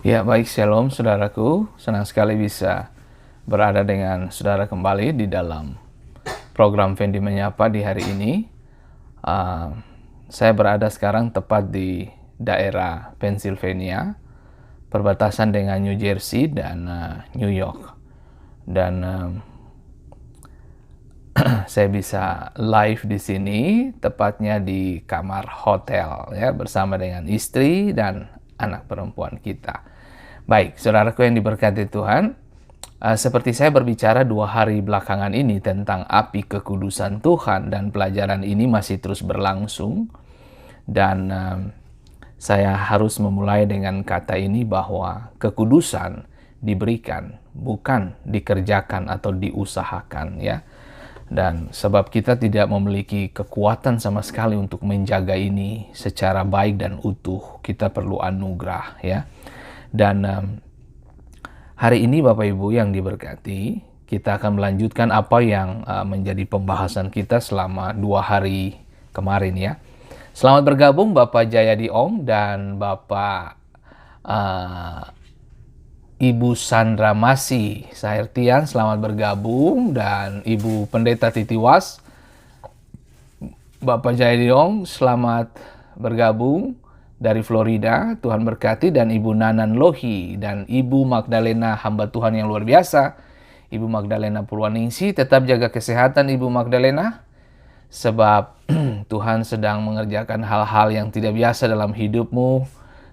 Ya, baik, shalom saudaraku. Senang sekali bisa berada dengan saudara kembali di dalam program Fendi Menyapa di hari ini. Saya berada sekarang tepat di daerah Pennsylvania, perbatasan dengan New Jersey dan New York. Dan saya bisa live di sini, tepatnya di kamar hotel, ya, bersama dengan istri dan anak perempuan kita. Baik, saudaraku yang diberkati Tuhan, seperti saya berbicara 2 hari belakangan ini tentang api kekudusan Tuhan, dan pelajaran ini masih terus berlangsung. Dan saya harus memulai dengan kata ini bahwa kekudusan diberikan, bukan dikerjakan atau diusahakan, ya. Dan sebab kita tidak memiliki kekuatan sama sekali untuk menjaga ini secara baik dan utuh, kita perlu anugerah, ya. Dan hari ini Bapak Ibu yang diberkati, kita akan melanjutkan apa yang menjadi pembahasan kita selama 2 hari kemarin, ya. Selamat bergabung Bapak Jayadi Ong dan Bapak Ibu Sandra Masih Sahertian, selamat bergabung. Dan Ibu Pendeta Titiwas, Bapak Jayadi Ong, selamat bergabung dari Florida, Tuhan berkati. Dan Ibu Nanan Lohi dan Ibu Magdalena, hamba Tuhan yang luar biasa, Ibu Magdalena Purwaningsi. Tetap jaga kesehatan Ibu Magdalena, sebab Tuhan sedang mengerjakan hal-hal yang tidak biasa dalam hidupmu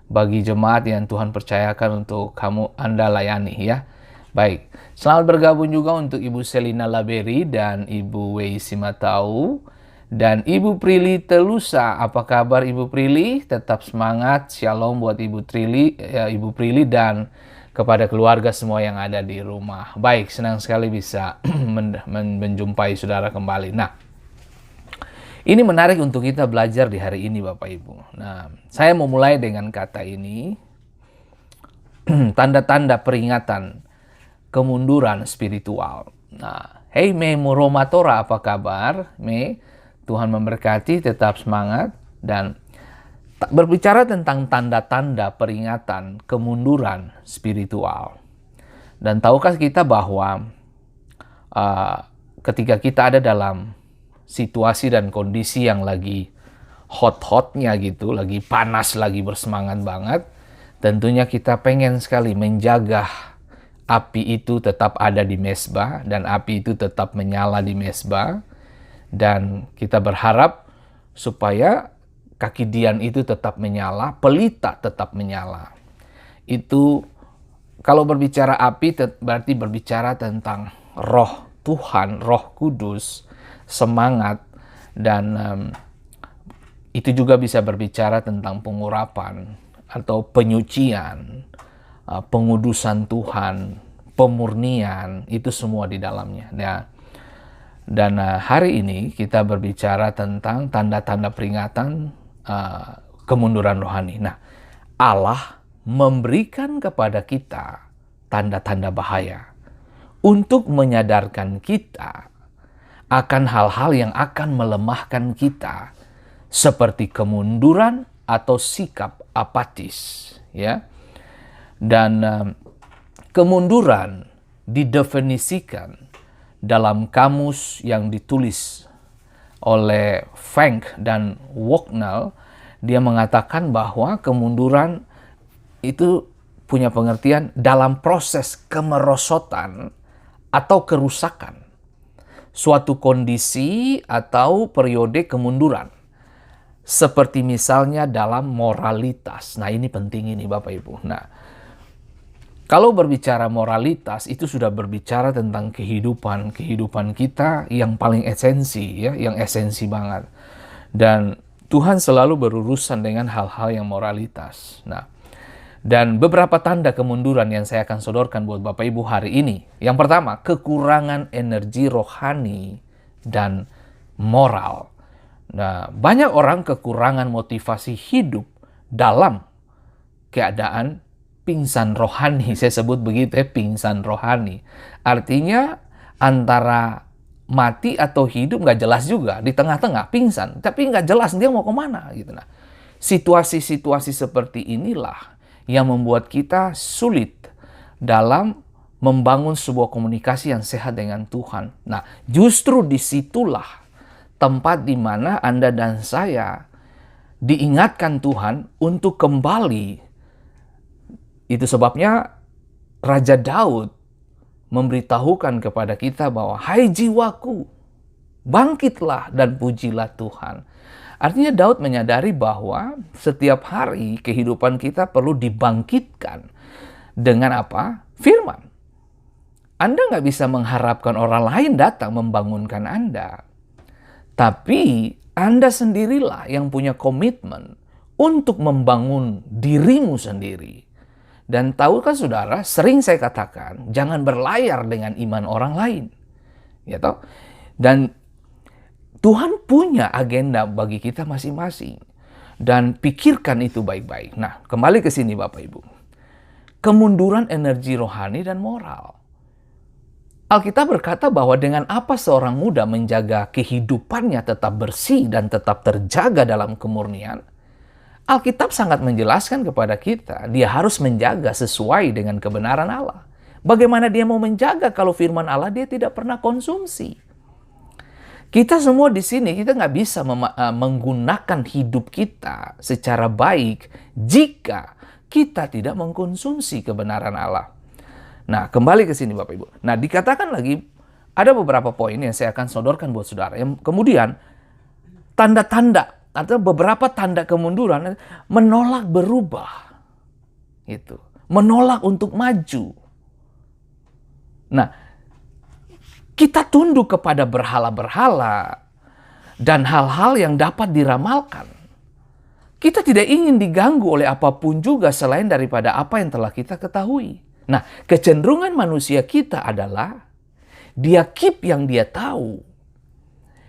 bagi jemaat yang Tuhan percayakan untuk Anda layani, ya. Baik, selamat bergabung juga untuk Ibu Selina Laberi dan Ibu Wei Simatau dan Ibu Prilly Telusa. Apa kabar Ibu Prilly? Tetap semangat. Shalom buat Ibu Prilly dan kepada keluarga semua yang ada di rumah. Baik, senang sekali bisa menjumpai saudara kembali. Nah, ini menarik untuk kita belajar di hari ini Bapak Ibu. Nah, saya mau mulai dengan kata ini, tanda-tanda peringatan kemunduran spiritual. Nah, hey Me Muromatora, apa kabar Me? Tuhan memberkati, tetap semangat. Dan berbicara tentang tanda-tanda peringatan kemunduran spiritual. Dan tahukah kita bahwa ketika kita ada dalam situasi dan kondisi yang lagi hot-hotnya gitu, lagi panas, lagi bersemangat banget, tentunya kita pengen sekali menjaga api itu tetap ada di mezbah dan api itu tetap menyala di mezbah. Dan kita berharap supaya kaki dian itu tetap menyala, pelita tetap menyala. Itu kalau berbicara api berarti berbicara tentang roh Tuhan, roh kudus, semangat. Dan itu juga bisa berbicara tentang pengurapan atau penyucian, pengudusan Tuhan, pemurnian, itu semua di dalamnya. Dan hari ini kita berbicara tentang tanda-tanda peringatan kemunduran rohani. Nah, Allah memberikan kepada kita tanda-tanda bahaya untuk menyadarkan kita akan hal-hal yang akan melemahkan kita, seperti kemunduran atau sikap apatis, ya. Dan kemunduran didefinisikan dalam kamus yang ditulis oleh Frank dan Wognall. Dia mengatakan bahwa kemunduran itu punya pengertian dalam proses kemerosotan atau kerusakan suatu kondisi atau periode kemunduran, seperti misalnya dalam moralitas. Nah, ini penting ini Bapak Ibu. Nah, kalau berbicara moralitas, itu sudah berbicara tentang kehidupan kita yang paling esensi, ya, yang esensi banget. Dan Tuhan selalu berurusan dengan hal-hal yang moralitas. Nah, dan beberapa tanda kemunduran yang saya akan sodorkan buat Bapak Ibu hari ini. Yang pertama, kekurangan energi rohani dan moral. Nah, banyak orang kekurangan motivasi hidup dalam keadaan pingsan rohani. Saya sebut begitu, ya, pingsan rohani. Artinya antara mati atau hidup nggak jelas juga, di tengah-tengah pingsan, tapi nggak jelas dia mau kemana gitu. Nah, situasi-situasi seperti inilah yang membuat kita sulit dalam membangun sebuah komunikasi yang sehat dengan Tuhan. Nah, justru disitulah tempat di mana Anda dan saya diingatkan Tuhan untuk kembali. Itu sebabnya Raja Daud memberitahukan kepada kita bahwa, "Hai jiwaku, bangkitlah dan pujilah Tuhan." Artinya Daud menyadari bahwa setiap hari kehidupan kita perlu dibangkitkan dengan apa? Firman. Anda nggak bisa mengharapkan orang lain datang membangunkan Anda. Tapi Anda sendirilah yang punya komitmen untuk membangun dirimu sendiri. Dan tahukah saudara, sering saya katakan, jangan berlayar dengan iman orang lain. Ya toh? Dan Tuhan punya agenda bagi kita masing-masing. Dan pikirkan itu baik-baik. Nah, kembali ke sini Bapak Ibu. Kemunduran energi rohani dan moral. Alkitab berkata bahwa dengan apa seorang muda menjaga kehidupannya tetap bersih dan tetap terjaga dalam kemurnian, Alkitab sangat menjelaskan kepada kita, dia harus menjaga sesuai dengan kebenaran Allah. Bagaimana dia mau menjaga kalau firman Allah dia tidak pernah konsumsi? Kita semua di sini, kita nggak bisa menggunakan hidup kita secara baik jika kita tidak mengkonsumsi kebenaran Allah. Nah, kembali ke sini Bapak Ibu. Nah, dikatakan lagi, ada beberapa poin yang saya akan sodorkan buat saudara. Yang kemudian, tanda-tanda atau beberapa tanda kemunduran, menolak berubah, gitu, menolak untuk maju. Nah, kita tunduk kepada berhala-berhala dan hal-hal yang dapat diramalkan. Kita tidak ingin diganggu oleh apapun juga selain daripada apa yang telah kita ketahui. Nah, kecenderungan manusia kita adalah dia keep yang dia tahu.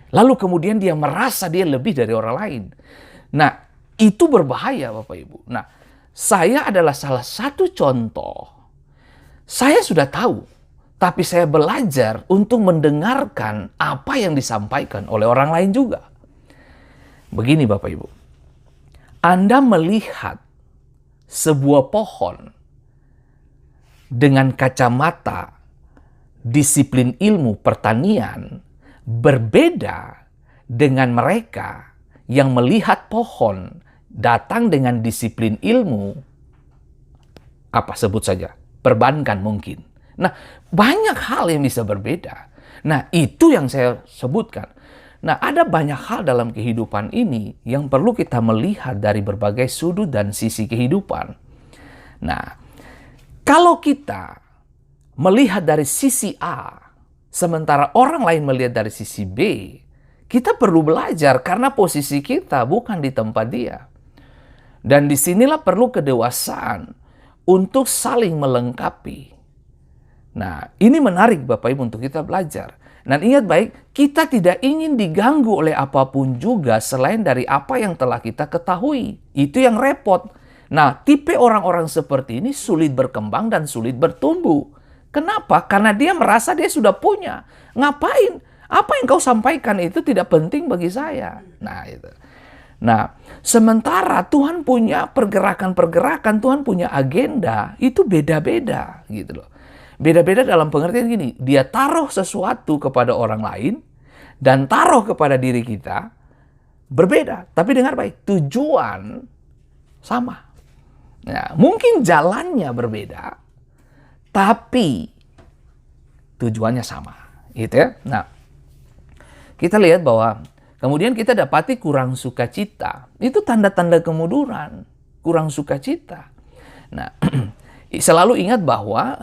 Lalu kemudian dia merasa dia lebih dari orang lain. Nah, itu berbahaya Bapak Ibu. Nah, saya adalah salah satu contoh. Saya sudah tahu, tapi saya belajar untuk mendengarkan apa yang disampaikan oleh orang lain juga. Begini Bapak Ibu. Anda melihat sebuah pohon dengan kacamata disiplin ilmu pertanian berbeda dengan mereka yang melihat pohon datang dengan disiplin ilmu, apa sebut saja, perbankan mungkin. Nah, banyak hal yang bisa berbeda. Nah, itu yang saya sebutkan. Nah, ada banyak hal dalam kehidupan ini yang perlu kita melihat dari berbagai sudut dan sisi kehidupan. Nah, kalau kita melihat dari sisi A, sementara orang lain melihat dari sisi B, kita perlu belajar karena posisi kita bukan di tempat dia. Dan disinilah perlu kedewasaan untuk saling melengkapi. Nah, ini menarik Bapak Ibu untuk kita belajar. Dan ingat baik, kita tidak ingin diganggu oleh apapun juga selain dari apa yang telah kita ketahui. Itu yang repot. Nah, tipe orang-orang seperti ini sulit berkembang dan sulit bertumbuh. Kenapa? Karena dia merasa dia sudah punya. Ngapain? Apa yang kau sampaikan itu tidak penting bagi saya. Nah, itu. Nah, sementara Tuhan punya pergerakan-pergerakan, Tuhan punya agenda, itu beda-beda gitu loh. Beda-beda dalam pengertian gini, dia taruh sesuatu kepada orang lain dan taruh kepada diri kita berbeda. Tapi dengar baik, tujuan sama. Nah, mungkin jalannya berbeda, tapi tujuannya sama, gitu ya. Nah, kita lihat bahwa kemudian kita dapati kurang sukacita. Itu tanda-tanda kemunduran, kurang sukacita. Nah, selalu ingat bahwa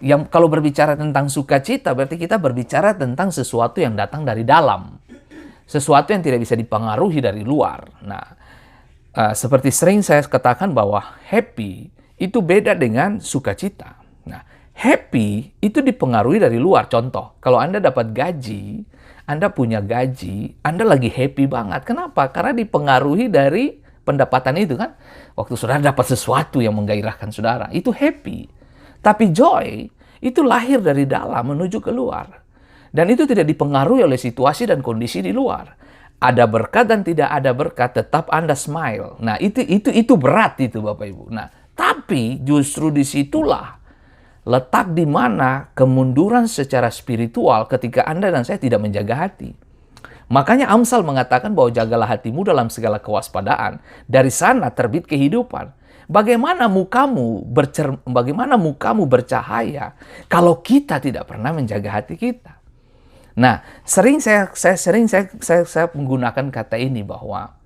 yang kalau berbicara tentang sukacita berarti kita berbicara tentang sesuatu yang datang dari dalam, sesuatu yang tidak bisa dipengaruhi dari luar. Nah, seperti sering saya katakan bahwa happy itu beda dengan sukacita. Nah, happy itu dipengaruhi dari luar. Contoh, kalau Anda dapat gaji, Anda punya gaji, Anda lagi happy banget. Kenapa? Karena dipengaruhi dari pendapatan itu kan. Waktu saudara dapat sesuatu yang menggairahkan saudara, itu happy. Tapi joy itu lahir dari dalam menuju keluar. Dan itu tidak dipengaruhi oleh situasi dan kondisi di luar. ada berkat dan tidak ada berkat, tetap Anda smile. Nah, itu berat itu Bapak Ibu. Nah, tapi justru disitulah letak di mana kemunduran secara spiritual ketika Anda dan saya tidak menjaga hati. Makanya Amsal mengatakan bahwa jagalah hatimu dalam segala kewaspadaan. Dari sana terbit kehidupan. Bagaimana mukamu bercahaya kalau kita tidak pernah menjaga hati kita? Nah, sering saya menggunakan kata ini bahwa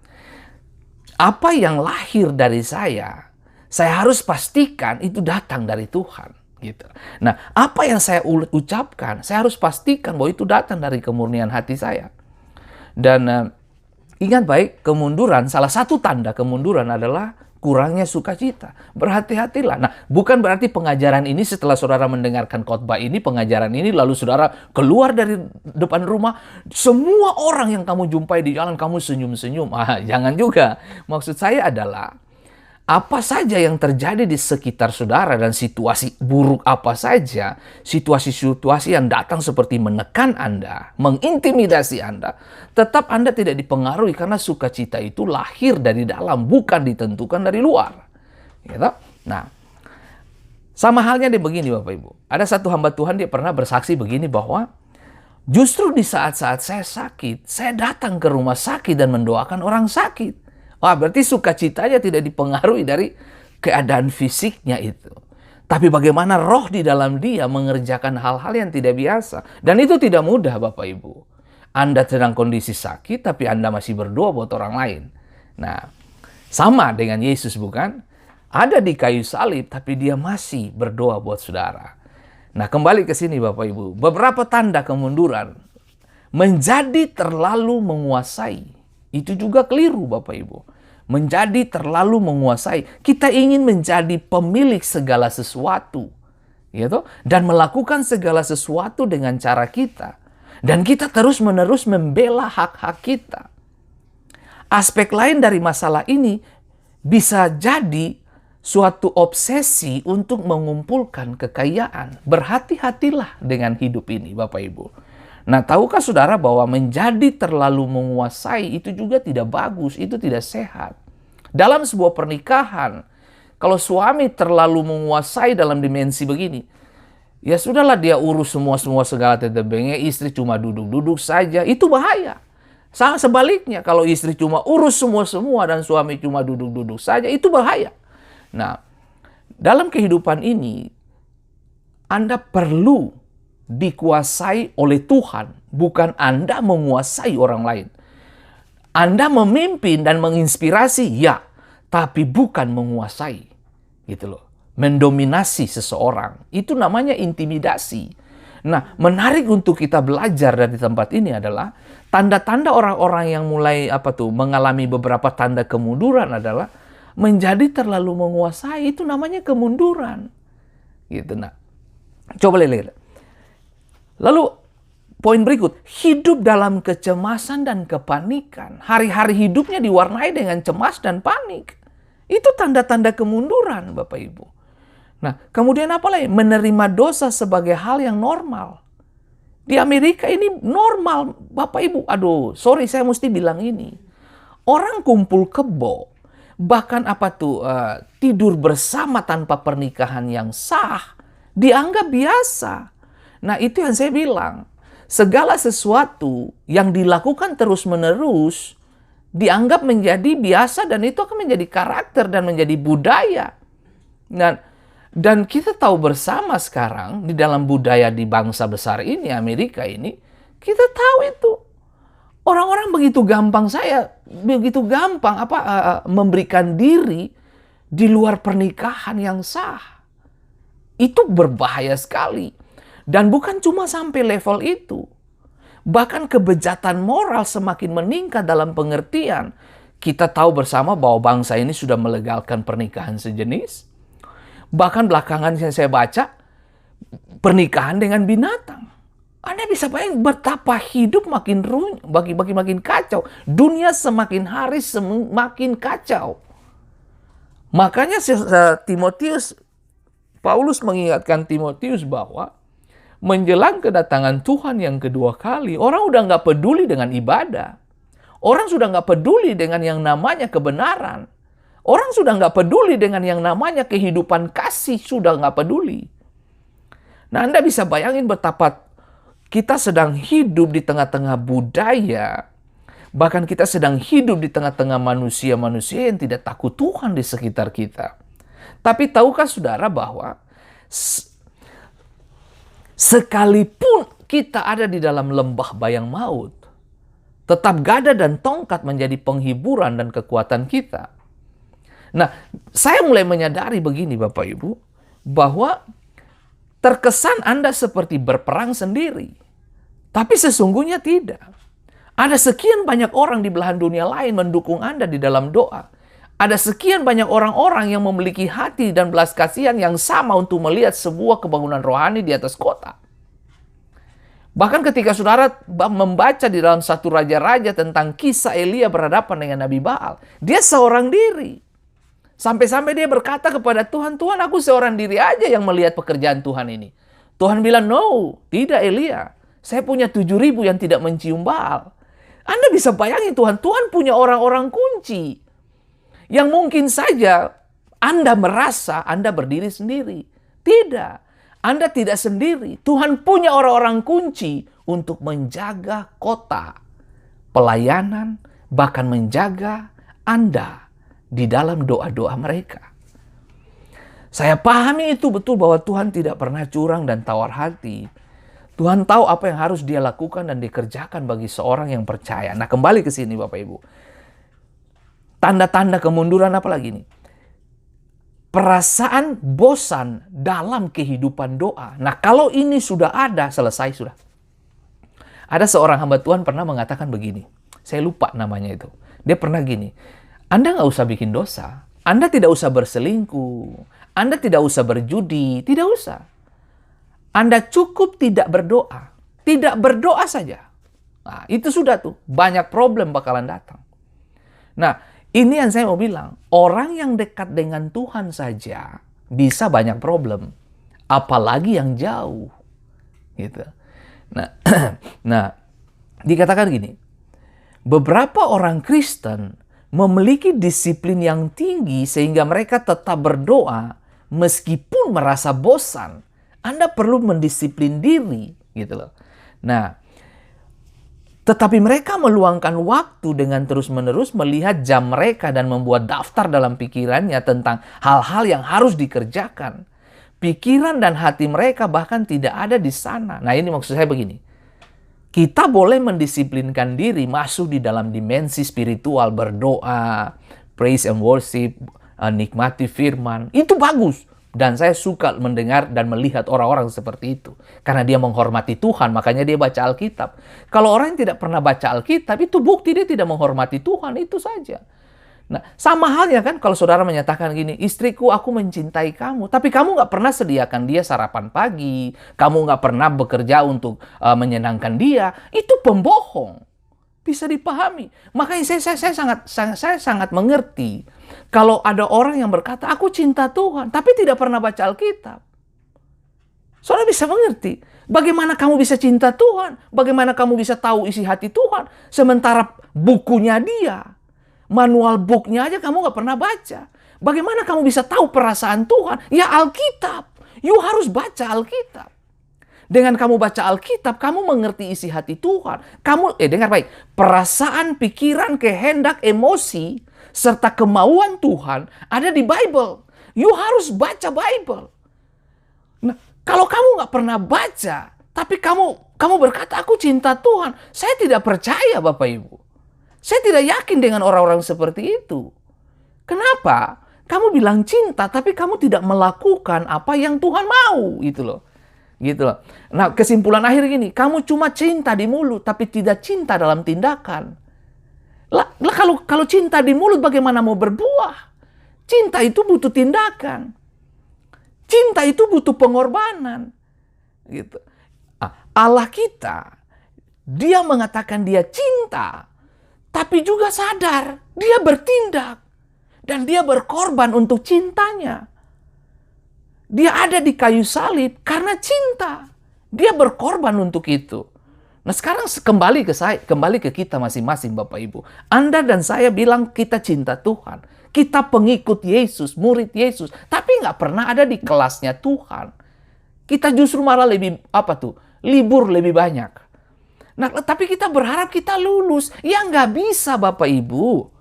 apa yang lahir dari saya harus pastikan itu datang dari Tuhan, gitu. Nah, apa yang saya ucapkan, saya harus pastikan bahwa itu datang dari kemurnian hati saya. Dan ingat baik, kemunduran, salah satu tanda kemunduran adalah kurangnya sukacita. Berhati-hatilah. Nah, bukan berarti pengajaran ini setelah saudara mendengarkan khotbah ini, pengajaran ini, lalu saudara keluar dari depan rumah, semua orang yang kamu jumpai di jalan, kamu senyum-senyum. Jangan juga. Maksud saya adalah, apa saja yang terjadi di sekitar saudara dan situasi buruk apa saja, situasi-situasi yang datang seperti menekan Anda, mengintimidasi Anda, tetap Anda tidak dipengaruhi karena sukacita itu lahir dari dalam, bukan ditentukan dari luar. Gitu? Nah, sama halnya dia begini Bapak Ibu. Ada satu hamba Tuhan, dia pernah bersaksi begini bahwa justru di saat-saat saya sakit, saya datang ke rumah sakit dan mendoakan orang sakit. Berarti sukacitanya tidak dipengaruhi dari keadaan fisiknya itu. Tapi bagaimana roh di dalam dia mengerjakan hal-hal yang tidak biasa. Dan itu tidak mudah Bapak Ibu. Anda sedang kondisi sakit, tapi Anda masih berdoa buat orang lain. Nah, sama dengan Yesus bukan? Ada di kayu salib, tapi dia masih berdoa buat saudara. Nah, kembali ke sini Bapak Ibu. Beberapa tanda kemunduran. Menjadi terlalu menguasai. Itu juga keliru Bapak Ibu. Menjadi terlalu menguasai. Kita ingin menjadi pemilik segala sesuatu. Gitu? Dan melakukan segala sesuatu dengan cara kita. Dan kita terus-menerus membela hak-hak kita. Aspek lain dari masalah ini bisa jadi suatu obsesi untuk mengumpulkan kekayaan. Berhati-hatilah dengan hidup ini Bapak Ibu. Nah, tahukah saudara bahwa menjadi terlalu menguasai itu juga tidak bagus, itu tidak sehat. Dalam sebuah pernikahan, kalau suami terlalu menguasai dalam dimensi begini, ya sudahlah dia urus semua segala tetebengnya, istri cuma duduk-duduk saja, itu bahaya. Sebaliknya, kalau istri cuma urus semua dan suami cuma duduk-duduk saja, itu bahaya. Nah, dalam kehidupan ini, Anda perlu dikuasai oleh Tuhan, bukan Anda menguasai orang lain. Anda memimpin dan menginspirasi, ya, tapi bukan menguasai. Gitu loh. Mendominasi seseorang, itu namanya intimidasi. Nah, menarik untuk kita belajar dari tempat ini adalah tanda-tanda orang-orang yang mulai mengalami beberapa tanda kemunduran adalah menjadi terlalu menguasai, itu namanya kemunduran. Gitu. Nah, coba lihat. Lalu poin berikut, hidup dalam kecemasan dan kepanikan. Hari-hari hidupnya diwarnai dengan cemas dan panik. Itu tanda-tanda kemunduran Bapak Ibu. Nah, kemudian apa lagi? Menerima dosa sebagai hal yang normal. Di Amerika ini normal Bapak Ibu. Sorry saya mesti bilang ini. Orang kumpul kebo, bahkan tidur bersama tanpa pernikahan yang sah, dianggap biasa. Nah, itu yang saya bilang. Segala sesuatu yang dilakukan terus-menerus dianggap menjadi biasa dan itu akan menjadi karakter dan menjadi budaya. Dan kita tahu bersama sekarang di dalam budaya di bangsa besar ini, Amerika ini, kita tahu itu. Orang-orang begitu gampang memberikan diri di luar pernikahan yang sah. Itu berbahaya sekali. Dan bukan cuma sampai level itu. Bahkan kebejatan moral semakin meningkat dalam pengertian. Kita tahu bersama bahwa bangsa ini sudah melegalkan pernikahan sejenis. Bahkan belakangan yang saya baca, pernikahan dengan binatang. Anda bisa bayangkan betapa hidup makin makin kacau. Dunia semakin hari semakin kacau. Makanya Paulus mengingatkan Timotius bahwa menjelang kedatangan Tuhan yang kedua kali, orang udah nggak peduli dengan ibadah. Orang sudah nggak peduli dengan yang namanya kebenaran. Orang sudah nggak peduli dengan yang namanya kehidupan kasih, sudah nggak peduli. Nah, Anda bisa bayangin betapa kita sedang hidup di tengah-tengah budaya, bahkan kita sedang hidup di tengah-tengah manusia-manusia yang tidak takut Tuhan di sekitar kita. Tapi tahukah saudara bahwa sekalipun kita ada di dalam lembah bayang maut, tetap gada dan tongkat menjadi penghiburan dan kekuatan kita. Nah, saya mulai menyadari begini Bapak Ibu, bahwa terkesan Anda seperti berperang sendiri. Tapi sesungguhnya tidak. Ada sekian banyak orang di belahan dunia lain mendukung Anda di dalam doa. Ada sekian banyak orang-orang yang memiliki hati dan belas kasihan yang sama untuk melihat sebuah kebangunan rohani di atas kota. Bahkan ketika saudara membaca di dalam satu Raja-Raja tentang kisah Elia berhadapan dengan Nabi Baal, dia seorang diri. Sampai-sampai dia berkata kepada Tuhan, Tuhan aku seorang diri aja yang melihat pekerjaan Tuhan ini. Tuhan bilang, no, tidak Elia. Saya punya 7.000 yang tidak mencium Baal. Anda bisa bayangin Tuhan punya orang-orang kunci. Yang mungkin saja Anda merasa Anda berdiri sendiri. Tidak. Anda tidak sendiri. Tuhan punya orang-orang kunci untuk menjaga kota, pelayanan, bahkan menjaga Anda di dalam doa-doa mereka. Saya pahami itu betul bahwa Tuhan tidak pernah curang dan tawar hati. Tuhan tahu apa yang harus dia lakukan dan dikerjakan bagi seorang yang percaya. Nah, kembali ke sini Bapak Ibu. Tanda-tanda kemunduran apa lagi nih? Perasaan bosan dalam kehidupan doa. Nah, kalau ini sudah ada, selesai sudah. Ada seorang hamba Tuhan pernah mengatakan begini. Saya lupa namanya itu. Dia pernah gini. Anda nggak usah bikin dosa. Anda tidak usah berselingkuh. Anda tidak usah berjudi. Tidak usah. Anda cukup tidak berdoa. Tidak berdoa saja. Nah, itu sudah tuh. Banyak problem bakalan datang. Nah, ini yang saya mau bilang. Orang yang dekat dengan Tuhan saja bisa banyak problem. Apalagi yang jauh. Gitu. Nah, dikatakan gini. Beberapa orang Kristen memiliki disiplin yang tinggi sehingga mereka tetap berdoa meskipun merasa bosan. Anda perlu mendisiplin diri, gitu loh. Nah, tetapi mereka meluangkan waktu dengan terus-menerus melihat jam mereka dan membuat daftar dalam pikirannya tentang hal-hal yang harus dikerjakan. Pikiran dan hati mereka bahkan tidak ada di sana. Nah, ini maksud saya begini. Kita boleh mendisiplinkan diri masuk di dalam dimensi spiritual, berdoa, praise and worship, nikmati firman. Itu bagus. Dan saya suka mendengar dan melihat orang-orang seperti itu. Karena dia menghormati Tuhan, makanya dia baca Alkitab. Kalau orang yang tidak pernah baca Alkitab, itu bukti dia tidak menghormati Tuhan, itu saja. Nah, sama halnya kan kalau saudara menyatakan gini, istriku aku mencintai kamu, tapi kamu nggak pernah sediakan dia sarapan pagi, kamu nggak pernah bekerja untuk menyenangkan dia, itu pembohong. Bisa dipahami. Makanya saya sangat mengerti kalau ada orang yang berkata, aku cinta Tuhan, tapi tidak pernah baca Alkitab. Saudara bisa mengerti. Bagaimana kamu bisa cinta Tuhan? Bagaimana kamu bisa tahu isi hati Tuhan? Sementara bukunya dia, manual booknya aja kamu gak pernah baca. Bagaimana kamu bisa tahu perasaan Tuhan? Ya Alkitab. You harus baca Alkitab. Dengan kamu baca Alkitab, kamu mengerti isi hati Tuhan. Kamu, dengar baik. Perasaan, pikiran, kehendak, emosi, serta kemauan Tuhan ada di Bible. You harus baca Bible. Nah, kalau kamu gak pernah baca, tapi kamu berkata, aku cinta Tuhan. Saya tidak percaya Bapak Ibu. Saya tidak yakin dengan orang-orang seperti itu. Kenapa? Kamu bilang cinta, tapi kamu tidak melakukan apa yang Tuhan mau, gitu loh. Gitu loh. Nah, kesimpulan akhir gini, kamu cuma cinta di mulut, tapi tidak cinta dalam tindakan. Lah kalau cinta di mulut, bagaimana mau berbuah? Cinta itu butuh tindakan. Cinta itu butuh pengorbanan. Gitu. Allah kita, dia mengatakan dia cinta, tapi juga sadar, dia bertindak. Dan dia berkorban untuk cintanya. Dia ada di kayu salib karena cinta. Dia berkorban untuk itu. Nah sekarang kembali ke saya, kembali ke kita masing-masing Bapak Ibu. Anda dan saya bilang kita cinta Tuhan. Kita pengikut Yesus, murid Yesus. Tapi nggak pernah ada di kelasnya Tuhan. Kita justru malah lebih, libur lebih banyak. Nah tapi kita berharap kita lulus. Ya nggak bisa Bapak Ibu.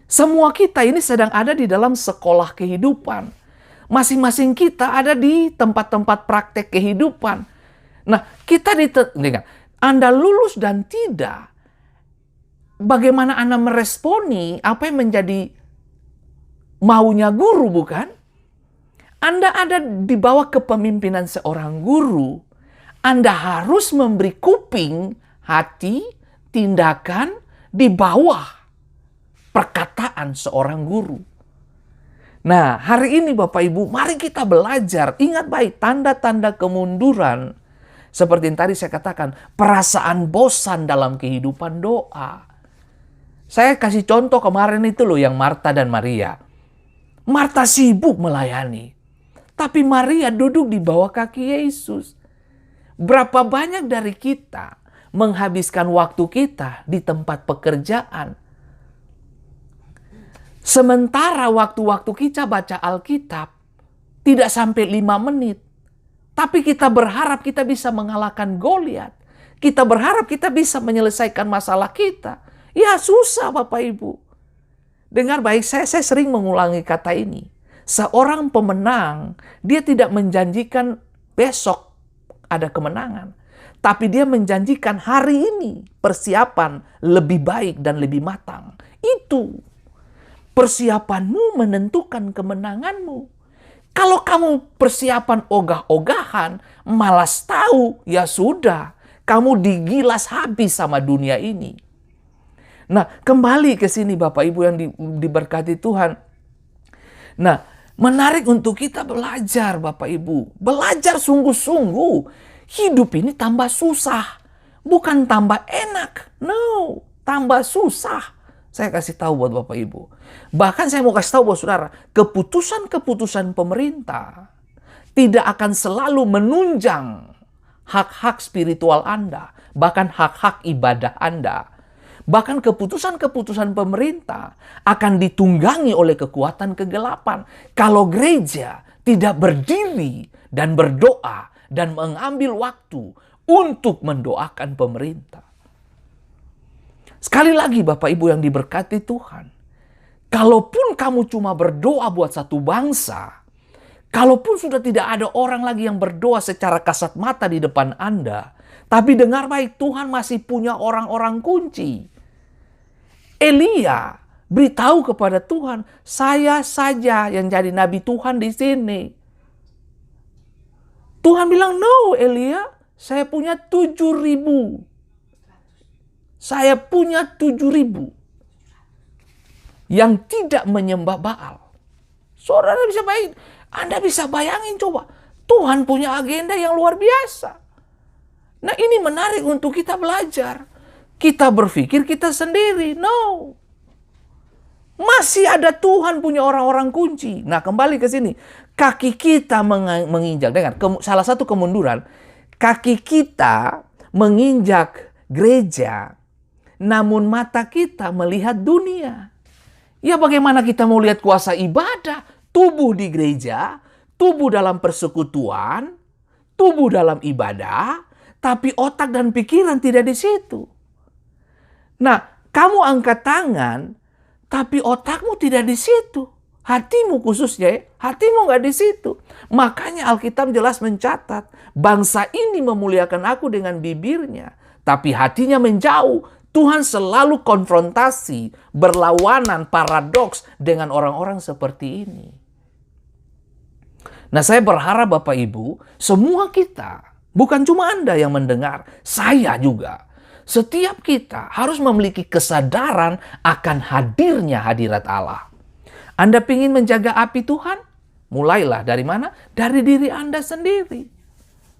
Semua kita ini sedang ada di dalam sekolah kehidupan. Masing-masing kita ada di tempat-tempat praktek kehidupan. Nah, kita dengar, Anda lulus dan tidak, bagaimana Anda meresponi apa yang menjadi maunya guru, bukan? Anda ada di bawah kepemimpinan seorang guru. Anda harus memberi kuping, hati, tindakan di bawah perkataan seorang guru. Nah, hari ini Bapak Ibu, mari kita belajar. Ingat baik, tanda-tanda kemunduran. Seperti yang tadi saya katakan, perasaan bosan dalam kehidupan doa. Saya kasih contoh kemarin itu loh yang Marta dan Maria. Marta sibuk melayani. Tapi Maria duduk di bawah kaki Yesus. Berapa banyak dari kita menghabiskan waktu kita di tempat pekerjaan. Sementara waktu-waktu kita baca Alkitab tidak sampai 5 menit. Tapi kita berharap kita bisa mengalahkan Goliat. Kita berharap kita bisa menyelesaikan masalah kita. Ya susah Bapak Ibu. Dengar baik, saya sering mengulangi kata ini. Seorang pemenang, dia tidak menjanjikan besok ada kemenangan. Tapi dia menjanjikan hari ini persiapan lebih baik dan lebih matang. Itu persiapanmu menentukan kemenanganmu. Kalau kamu persiapan ogah-ogahan, malas tahu, ya sudah. Kamu digilas habis sama dunia ini. Nah, kembali ke sini Bapak Ibu yang diberkati Tuhan. Nah, menarik untuk kita belajar Bapak Ibu. Belajar sungguh-sungguh. Hidup ini tambah susah. Bukan tambah enak. No, tambah susah. Saya kasih tahu buat Bapak Ibu. Bahkan saya mau kasih tahu buat saudara, keputusan-keputusan pemerintah tidak akan selalu menunjang hak-hak spiritual Anda, bahkan hak-hak ibadah Anda. Bahkan keputusan-keputusan pemerintah akan ditunggangi oleh kekuatan kegelapan. Kalau gereja tidak berdiri dan berdoa dan mengambil waktu untuk mendoakan pemerintah. Sekali lagi Bapak Ibu yang diberkati Tuhan. Kalaupun kamu cuma berdoa buat satu bangsa. Kalaupun sudah tidak ada orang lagi yang berdoa secara kasat mata di depan Anda. Tapi dengar baik, Tuhan masih punya orang-orang kunci. Elia beritahu kepada Tuhan, saya saja yang jadi nabi Tuhan di sini. Tuhan bilang, no Elia, saya punya 7.000. Saya punya 7.000 yang tidak menyembah Baal. Saudara bisa bayangin, Anda bisa bayangin coba. Tuhan punya agenda yang luar biasa. Nah ini menarik untuk kita belajar. Kita berpikir kita sendiri. No. Masih ada Tuhan punya orang-orang kunci. Nah kembali ke sini. Kaki kita menginjak. Dengar, salah satu kemunduran. Kaki kita menginjak gereja. Namun mata kita melihat dunia. Ya bagaimana kita mau lihat kuasa ibadah? Tubuh di gereja, tubuh dalam persekutuan, tubuh dalam ibadah, tapi otak dan pikiran tidak di situ. Nah, kamu angkat tangan, tapi otakmu tidak di situ. Hatimu khususnya, hatimu nggak di situ. Makanya Alkitab jelas mencatat, bangsa ini memuliakan aku dengan bibirnya, tapi hatinya menjauh. Tuhan selalu konfrontasi, berlawanan, paradoks dengan orang-orang seperti ini. Nah, saya berharap Bapak Ibu, semua kita, bukan cuma Anda yang mendengar, saya juga. Setiap kita harus memiliki kesadaran akan hadirnya hadirat Allah. Anda ingin menjaga api Tuhan? Mulailah dari mana? Dari diri Anda sendiri.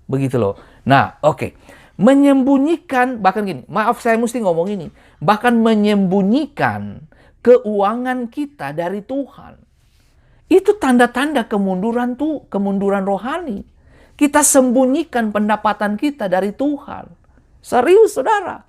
Begitu loh. Nah, oke. Menyembunyikan, bahkan gini, maaf saya mesti ngomong ini, bahkan menyembunyikan keuangan kita dari Tuhan. Itu tanda-tanda kemunduran rohani. Kita sembunyikan pendapatan kita dari Tuhan. Serius, saudara.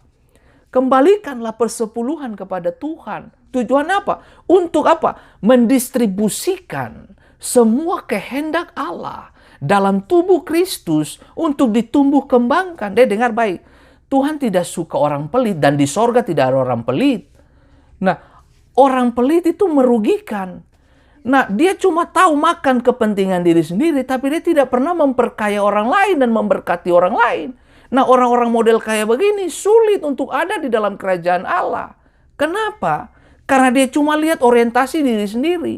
Kembalikanlah persepuluhan kepada Tuhan. Tujuannya apa? Untuk apa? Mendistribusikan semua kehendak Allah dalam tubuh Kristus untuk ditumbuh kembangkan. Dia dengar baik. Tuhan tidak suka orang pelit dan di sorga tidak ada orang pelit. Nah, orang pelit itu merugikan. Nah, dia cuma tahu makan kepentingan diri sendiri, tapi dia tidak pernah memperkaya orang lain dan memberkati orang lain. Nah, orang-orang model kayak begini sulit untuk ada di dalam kerajaan Allah. Kenapa? Karena dia cuma lihat orientasi diri sendiri.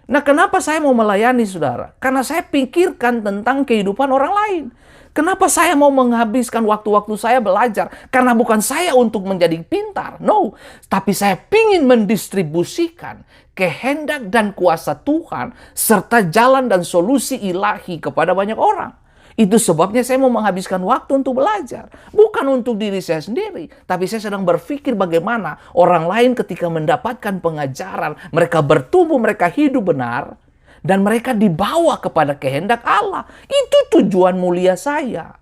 Nah, kenapa saya mau melayani, saudara? Karena saya pikirkan tentang kehidupan orang lain. Kenapa saya mau menghabiskan waktu-waktu saya belajar? Karena bukan saya untuk menjadi pintar, no. Tapi saya ingin mendistribusikan kehendak dan kuasa Tuhan serta jalan dan solusi ilahi kepada banyak orang. Itu sebabnya saya mau menghabiskan waktu untuk belajar. Bukan untuk diri saya sendiri. Tapi saya sedang berpikir bagaimana orang lain ketika mendapatkan pengajaran. Mereka bertumbuh, mereka hidup benar. Dan mereka dibawa kepada kehendak Allah. Itu tujuan mulia saya.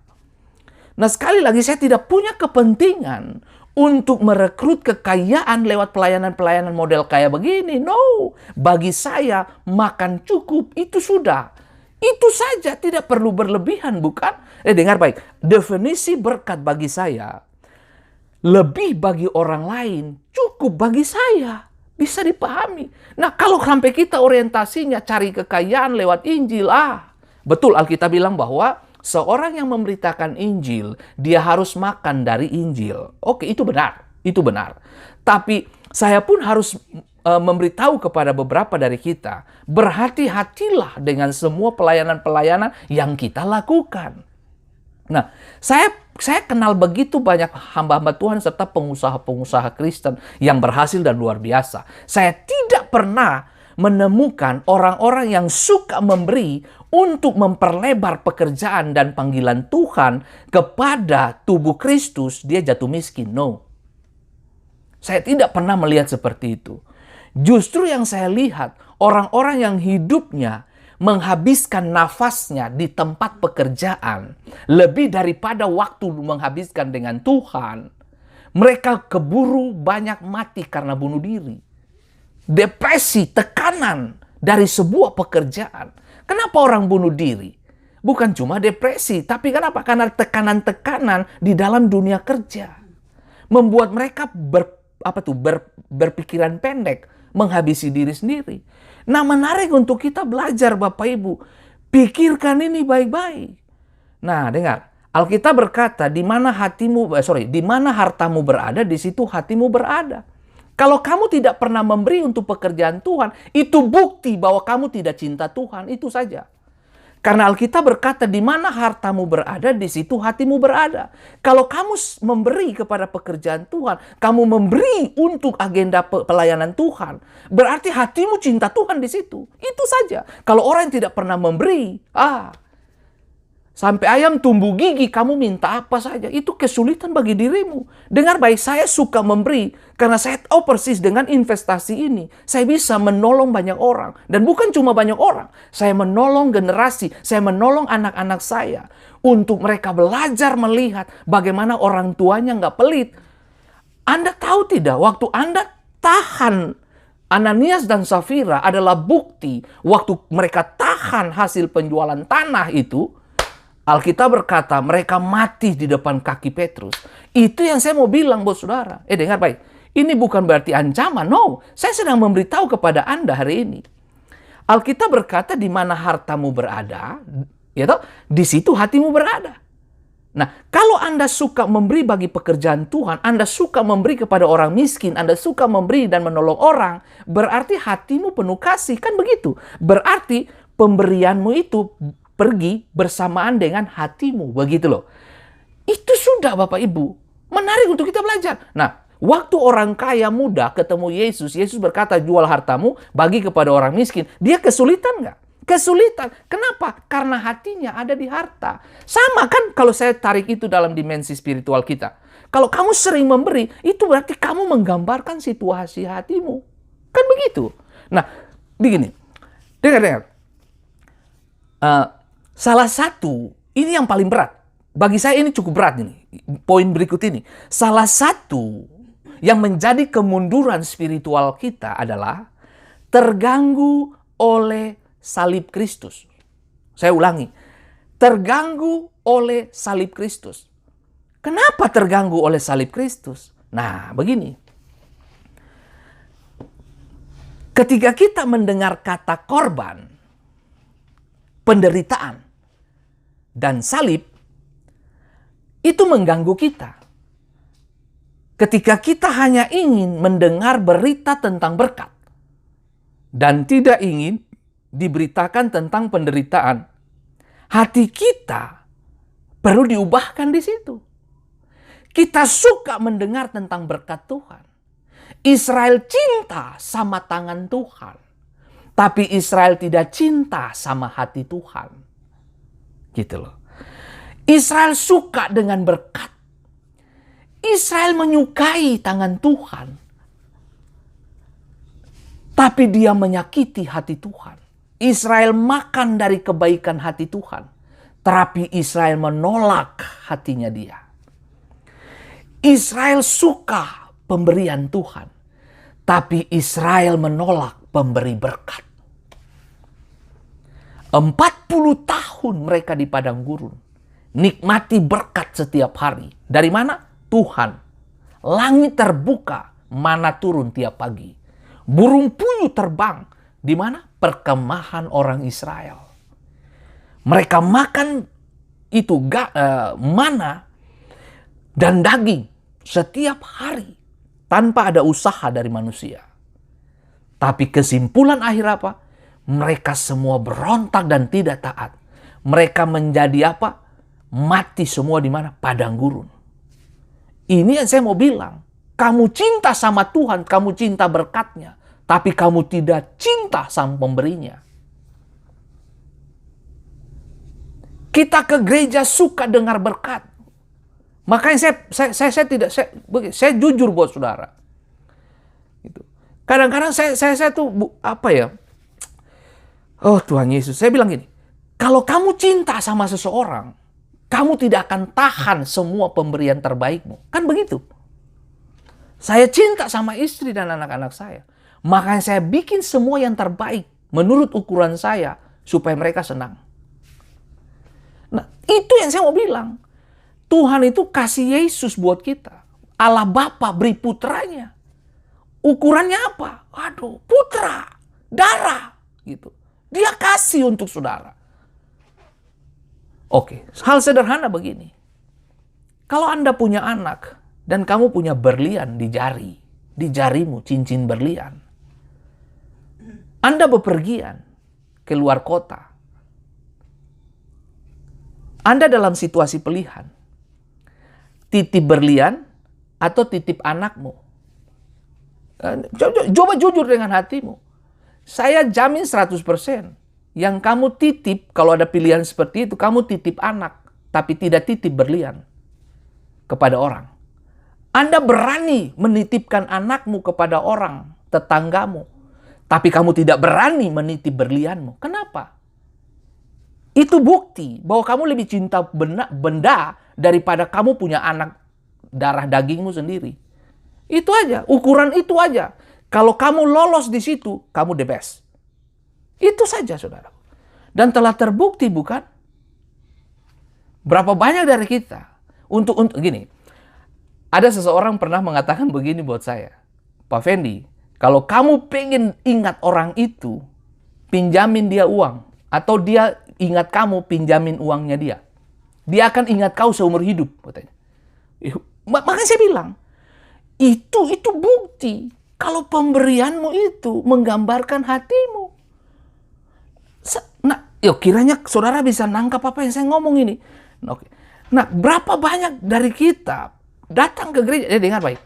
Nah, sekali lagi saya tidak punya kepentingan untuk merekrut kekayaan lewat pelayanan-pelayanan model kayak begini. No, bagi saya makan cukup itu sudah. Itu saja, tidak perlu berlebihan, bukan? Dengar baik, definisi berkat bagi saya lebih bagi orang lain, cukup bagi saya. Bisa dipahami. Nah, kalau sampai kita orientasinya cari kekayaan lewat Injil, betul Alkitab bilang bahwa seorang yang memberitakan Injil, dia harus makan dari Injil. Oke, itu benar. Itu benar. Tapi saya pun harus memberitahu kepada beberapa dari kita, berhati-hatilah dengan semua pelayanan-pelayanan yang kita lakukan. Nah, saya kenal begitu banyak hamba-hamba Tuhan serta pengusaha-pengusaha Kristen yang berhasil dan luar biasa. Saya tidak pernah menemukan orang-orang yang suka memberi untuk memperlebar pekerjaan dan panggilan Tuhan kepada tubuh Kristus, dia jatuh miskin. No. Saya tidak pernah melihat seperti itu. Justru yang saya lihat, orang-orang yang hidupnya menghabiskan nafasnya di tempat pekerjaan lebih daripada waktu menghabiskan dengan Tuhan, mereka keburu banyak mati karena bunuh diri. Depresi, tekanan dari sebuah pekerjaan. Kenapa orang bunuh diri? Bukan cuma depresi, tapi kenapa? Karena tekanan-tekanan di dalam dunia kerja membuat mereka berpikiran pendek, menghabisi diri sendiri. Nah, menarik untuk kita belajar, Bapak Ibu. Pikirkan ini baik-baik. Nah, dengar. Alkitab berkata, di mana hartamu berada, di situ hatimu berada. Kalau kamu tidak pernah memberi untuk pekerjaan Tuhan, itu bukti bahwa kamu tidak cinta Tuhan. Itu saja. Karena Alkitab berkata, di mana hartamu berada, di situ hatimu berada. Kalau kamu memberi kepada pekerjaan Tuhan, kamu memberi untuk agenda pelayanan Tuhan, berarti hatimu cinta Tuhan di situ. Itu saja. Kalau orang yang tidak pernah memberi, sampai ayam tumbuh gigi, kamu minta apa saja. Itu kesulitan bagi dirimu. Dengar baik, saya suka memberi. Karena saya tahu persis dengan investasi ini, saya bisa menolong banyak orang. Dan bukan cuma banyak orang. Saya menolong generasi, saya menolong anak-anak saya. Untuk mereka belajar melihat bagaimana orang tuanya nggak pelit. Anda tahu tidak, waktu Anda tahan Ananias dan Safira adalah bukti. Waktu mereka tahan hasil penjualan tanah itu, Alkitab berkata mereka mati di depan kaki Petrus. Itu yang saya mau bilang, bos saudara. Dengar baik. Ini bukan berarti ancaman. No, saya sedang memberitahu kepada Anda hari ini. Alkitab berkata di mana hartamu berada, di situ hatimu berada. Nah, kalau Anda suka memberi bagi pekerjaan Tuhan, Anda suka memberi kepada orang miskin, Anda suka memberi dan menolong orang, berarti hatimu penuh kasih. Kan begitu. Berarti pemberianmu itu pergi bersamaan dengan hatimu. Begitu loh. Itu sudah Bapak Ibu. Menarik untuk kita belajar. Nah, waktu orang kaya muda ketemu Yesus, Yesus berkata jual hartamu, bagi kepada orang miskin. Dia kesulitan nggak? Kesulitan. Kenapa? Karena hatinya ada di harta. Sama kan kalau saya tarik itu dalam dimensi spiritual kita. Kalau kamu sering memberi, itu berarti kamu menggambarkan situasi hatimu. Kan begitu. Nah, begini. Dengar. Salah satu, ini yang paling berat. bagi saya ini cukup berat ini. Poin berikut ini. Salah satu yang menjadi kemunduran spiritual kita adalah terganggu oleh salib Kristus. Saya ulangi. Terganggu oleh salib Kristus. Kenapa terganggu oleh salib Kristus? Nah, begini. Ketika kita mendengar kata korban, penderitaan, dan salib, itu mengganggu kita. Ketika kita hanya ingin mendengar berita tentang berkat, dan tidak ingin diberitakan tentang penderitaan, hati kita perlu diubahkan di situ. Kita suka mendengar tentang berkat Tuhan. Israel cinta sama tangan Tuhan. Tapi Israel tidak cinta sama hati Tuhan. Gitu loh. Israel suka dengan berkat. Israel menyukai tangan Tuhan. Tapi dia menyakiti hati Tuhan. Israel makan dari kebaikan hati Tuhan. Tapi Israel menolak hatinya dia. Israel suka pemberian Tuhan. Tapi Israel menolak pemberi berkat. 40 tahun mereka di padang gurun. Nikmati berkat setiap hari. Dari mana? Tuhan. Langit terbuka, mana turun tiap pagi. Burung puyuh terbang. Di mana? Perkemahan orang Israel. Mereka makan itu mana dan daging setiap hari tanpa ada usaha dari manusia. Tapi kesimpulan akhir apa? Mereka semua berontak dan tidak taat. Mereka menjadi apa? Mati semua di mana? Padang gurun. Ini yang saya mau bilang. Kamu cinta sama Tuhan, kamu cinta berkatnya. Tapi kamu tidak cinta sama pemberinya. Kita ke gereja suka dengar berkat. Makanya saya jujur buat saudara. Gitu. Kadang-kadang saya tuh apa ya? Oh Tuhan Yesus, saya bilang gini. Kalau kamu cinta sama seseorang, kamu tidak akan tahan semua pemberian terbaikmu. Kan begitu. Saya cinta sama istri dan anak-anak saya. Makanya saya bikin semua yang terbaik menurut ukuran saya supaya mereka senang. Nah, itu yang saya mau bilang. Tuhan itu kasih Yesus buat kita. Allah Bapa beri putranya. Ukurannya apa? Aduh, putra, darah, gitu. Dia kasih untuk saudara. Oke, hal sederhana begini. Kalau Anda punya anak dan kamu punya berlian di jarimu cincin berlian. Anda bepergian keluar kota. Anda dalam situasi pilihan. Titip berlian atau titip anakmu. Coba jujur dengan hatimu. Saya jamin 100%. Yang kamu titip, kalau ada pilihan seperti itu, kamu titip anak. Tapi tidak titip berlian kepada orang. Anda berani menitipkan anakmu kepada orang, tetanggamu. Tapi kamu tidak berani menitip berlianmu. Kenapa? Itu bukti bahwa kamu lebih cinta benda daripada kamu punya anak darah dagingmu sendiri. Itu aja, ukuran itu aja. Kalau kamu lolos di situ, kamu the best. Itu saja, saudara. Dan telah terbukti, bukan? Berapa banyak dari kita untuk gini. Ada seseorang pernah mengatakan begini buat saya. Pak Fendi, kalau kamu pengen ingat orang itu, pinjamin dia uang. Atau dia ingat kamu, pinjamin uangnya dia. Dia akan ingat kau seumur hidup, katanya. Makanya saya bilang, itu bukti kalau pemberianmu itu menggambarkan hatimu. Nah, kiranya saudara bisa nangkap apa yang saya ngomong ini. Oke. Nah, berapa banyak dari kita datang ke gereja? Dengar baik.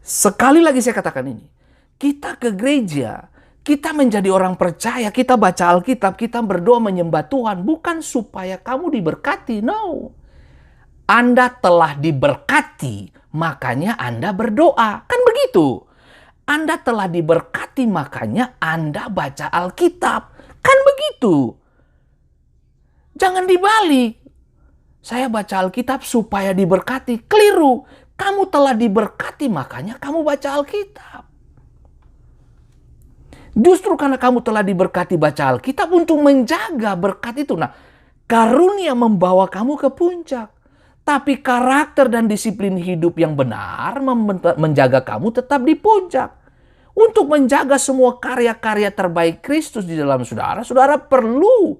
Sekali lagi saya katakan ini. Kita ke gereja, kita menjadi orang percaya, kita baca Alkitab, kita berdoa menyembah Tuhan. Bukan supaya kamu diberkati, no. Anda telah diberkati, makanya Anda berdoa. Kan begitu. Anda telah diberkati, makanya Anda baca Alkitab. Kan begitu. Jangan dibalik. Saya baca Alkitab supaya diberkati. Keliru. Kamu telah diberkati, makanya kamu baca Alkitab. Justru karena kamu telah diberkati baca Alkitab untuk menjaga berkat itu. Nah, karunia membawa kamu ke puncak. Tapi karakter dan disiplin hidup yang benar menjaga kamu tetap di puncak. Untuk menjaga semua karya-karya terbaik Kristus di dalam saudara, saudara perlu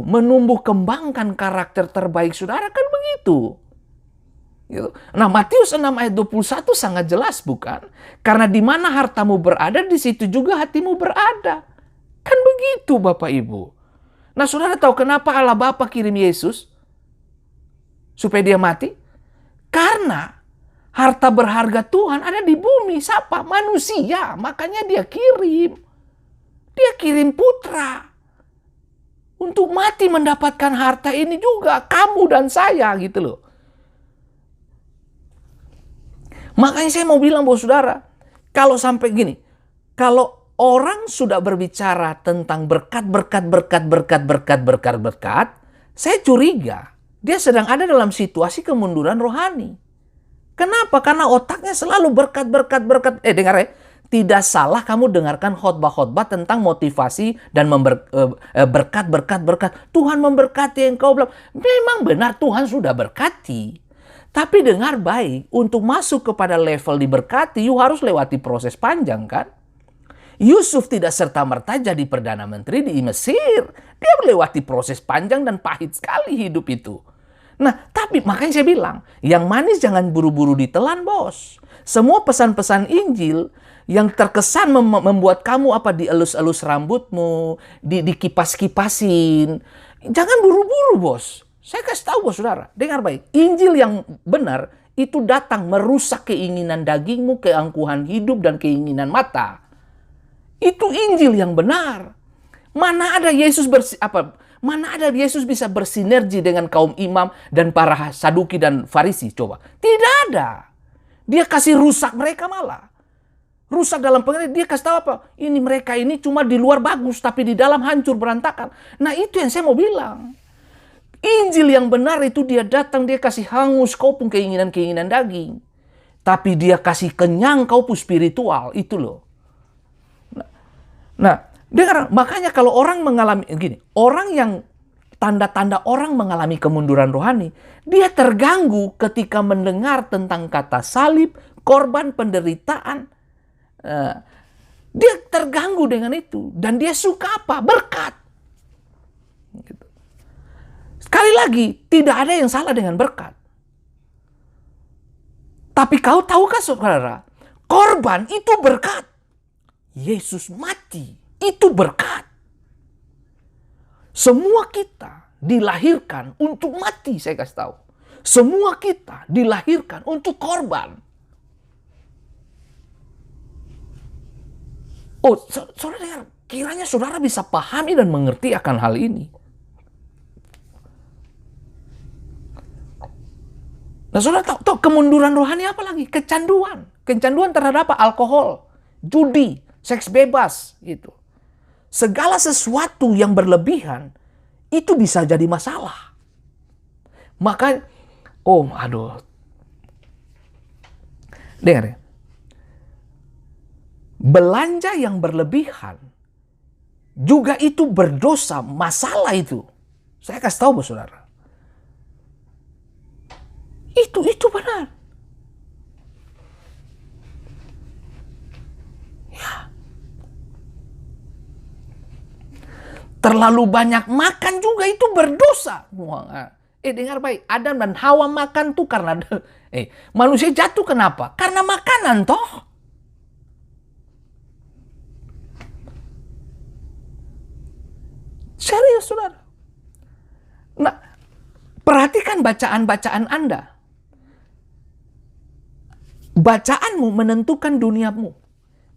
menumbuh kembangkan karakter terbaik saudara, kan begitu. Gitu. Nah, Matius 6 ayat 21 sangat jelas, bukan? Karena di mana hartamu berada, di situ juga hatimu berada. Kan begitu, Bapak Ibu. Nah, saudara tahu kenapa Allah Bapa kirim Yesus? Supaya dia mati? Karena harta berharga Tuhan ada di bumi. Siapa? Manusia. Makanya dia kirim. Dia kirim putra. Untuk mati mendapatkan harta ini juga. Kamu dan saya, gitu loh. Makanya saya mau bilang buat saudara, kalau sampai gini, kalau orang sudah berbicara tentang berkat, saya curiga dia sedang ada dalam situasi kemunduran rohani. Kenapa? Karena otaknya selalu berkat. Dengar ya, tidak salah kamu dengarkan khotbah-khotbah tentang motivasi dan berkat. Tuhan memberkati engkau. Memang benar Tuhan sudah berkati. Tapi dengar baik, untuk masuk kepada level diberkati, you harus lewati proses panjang, kan? Yusuf tidak serta-merta jadi Perdana Menteri di Mesir. Dia melewati proses panjang dan pahit sekali hidup itu. Nah, tapi makanya saya bilang, yang manis jangan buru-buru ditelan, bos. Semua pesan-pesan Injil yang terkesan membuat kamu dielus-elus rambutmu, dikipas-kipasin. Jangan buru-buru, bos. Saya kasih tahu bos saudara, dengar baik. Injil yang benar itu datang merusak keinginan dagingmu, keangkuhan hidup, dan keinginan mata. Itu Injil yang benar. Mana ada Yesus bisa bersinergi dengan kaum imam dan para Saduki dan Farisi? Coba. Tidak ada. Dia kasih rusak mereka malah. Rusak dalam pengertian, dia kasih tahu ini mereka ini cuma di luar bagus, tapi di dalam hancur berantakan. Nah, itu yang saya mau bilang. Injil yang benar itu dia datang, dia kasih hangus kau pun keinginan-keinginan daging. Tapi dia kasih kenyang kau pun spiritual, itu loh. Nah, dengar, makanya kalau orang mengalami gini, orang yang tanda-tanda orang mengalami kemunduran rohani, dia terganggu ketika mendengar tentang kata salib, korban, penderitaan. Dia terganggu dengan itu dan dia suka berkat. Gitu. Sekali lagi, tidak ada yang salah dengan berkat. Tapi kau tahukah saudara, korban itu berkat. Yesus mati, itu berkat. Semua kita dilahirkan untuk mati, saya kasih tahu. Semua kita dilahirkan untuk korban. Oh, saudara, kiranya saudara bisa pahami dan mengerti akan hal ini. Nah, saudara tahu kemunduran rohani apa lagi? Kecanduan. Kecanduan terhadap alkohol, judi, seks bebas, gitu. Segala sesuatu yang berlebihan itu bisa jadi masalah. Maka, dengar ya. Belanja yang berlebihan juga itu berdosa, masalah itu. Saya kasih tahu bos saudara. Itu benar. Ya. Terlalu banyak makan juga itu berdosa. Dengar baik, Adam dan Hawa makan tuh karena manusia jatuh kenapa? Karena makanan toh. Serius saudara. Nah, perhatikan bacaan-bacaan Anda. Bacaanmu menentukan duniamu.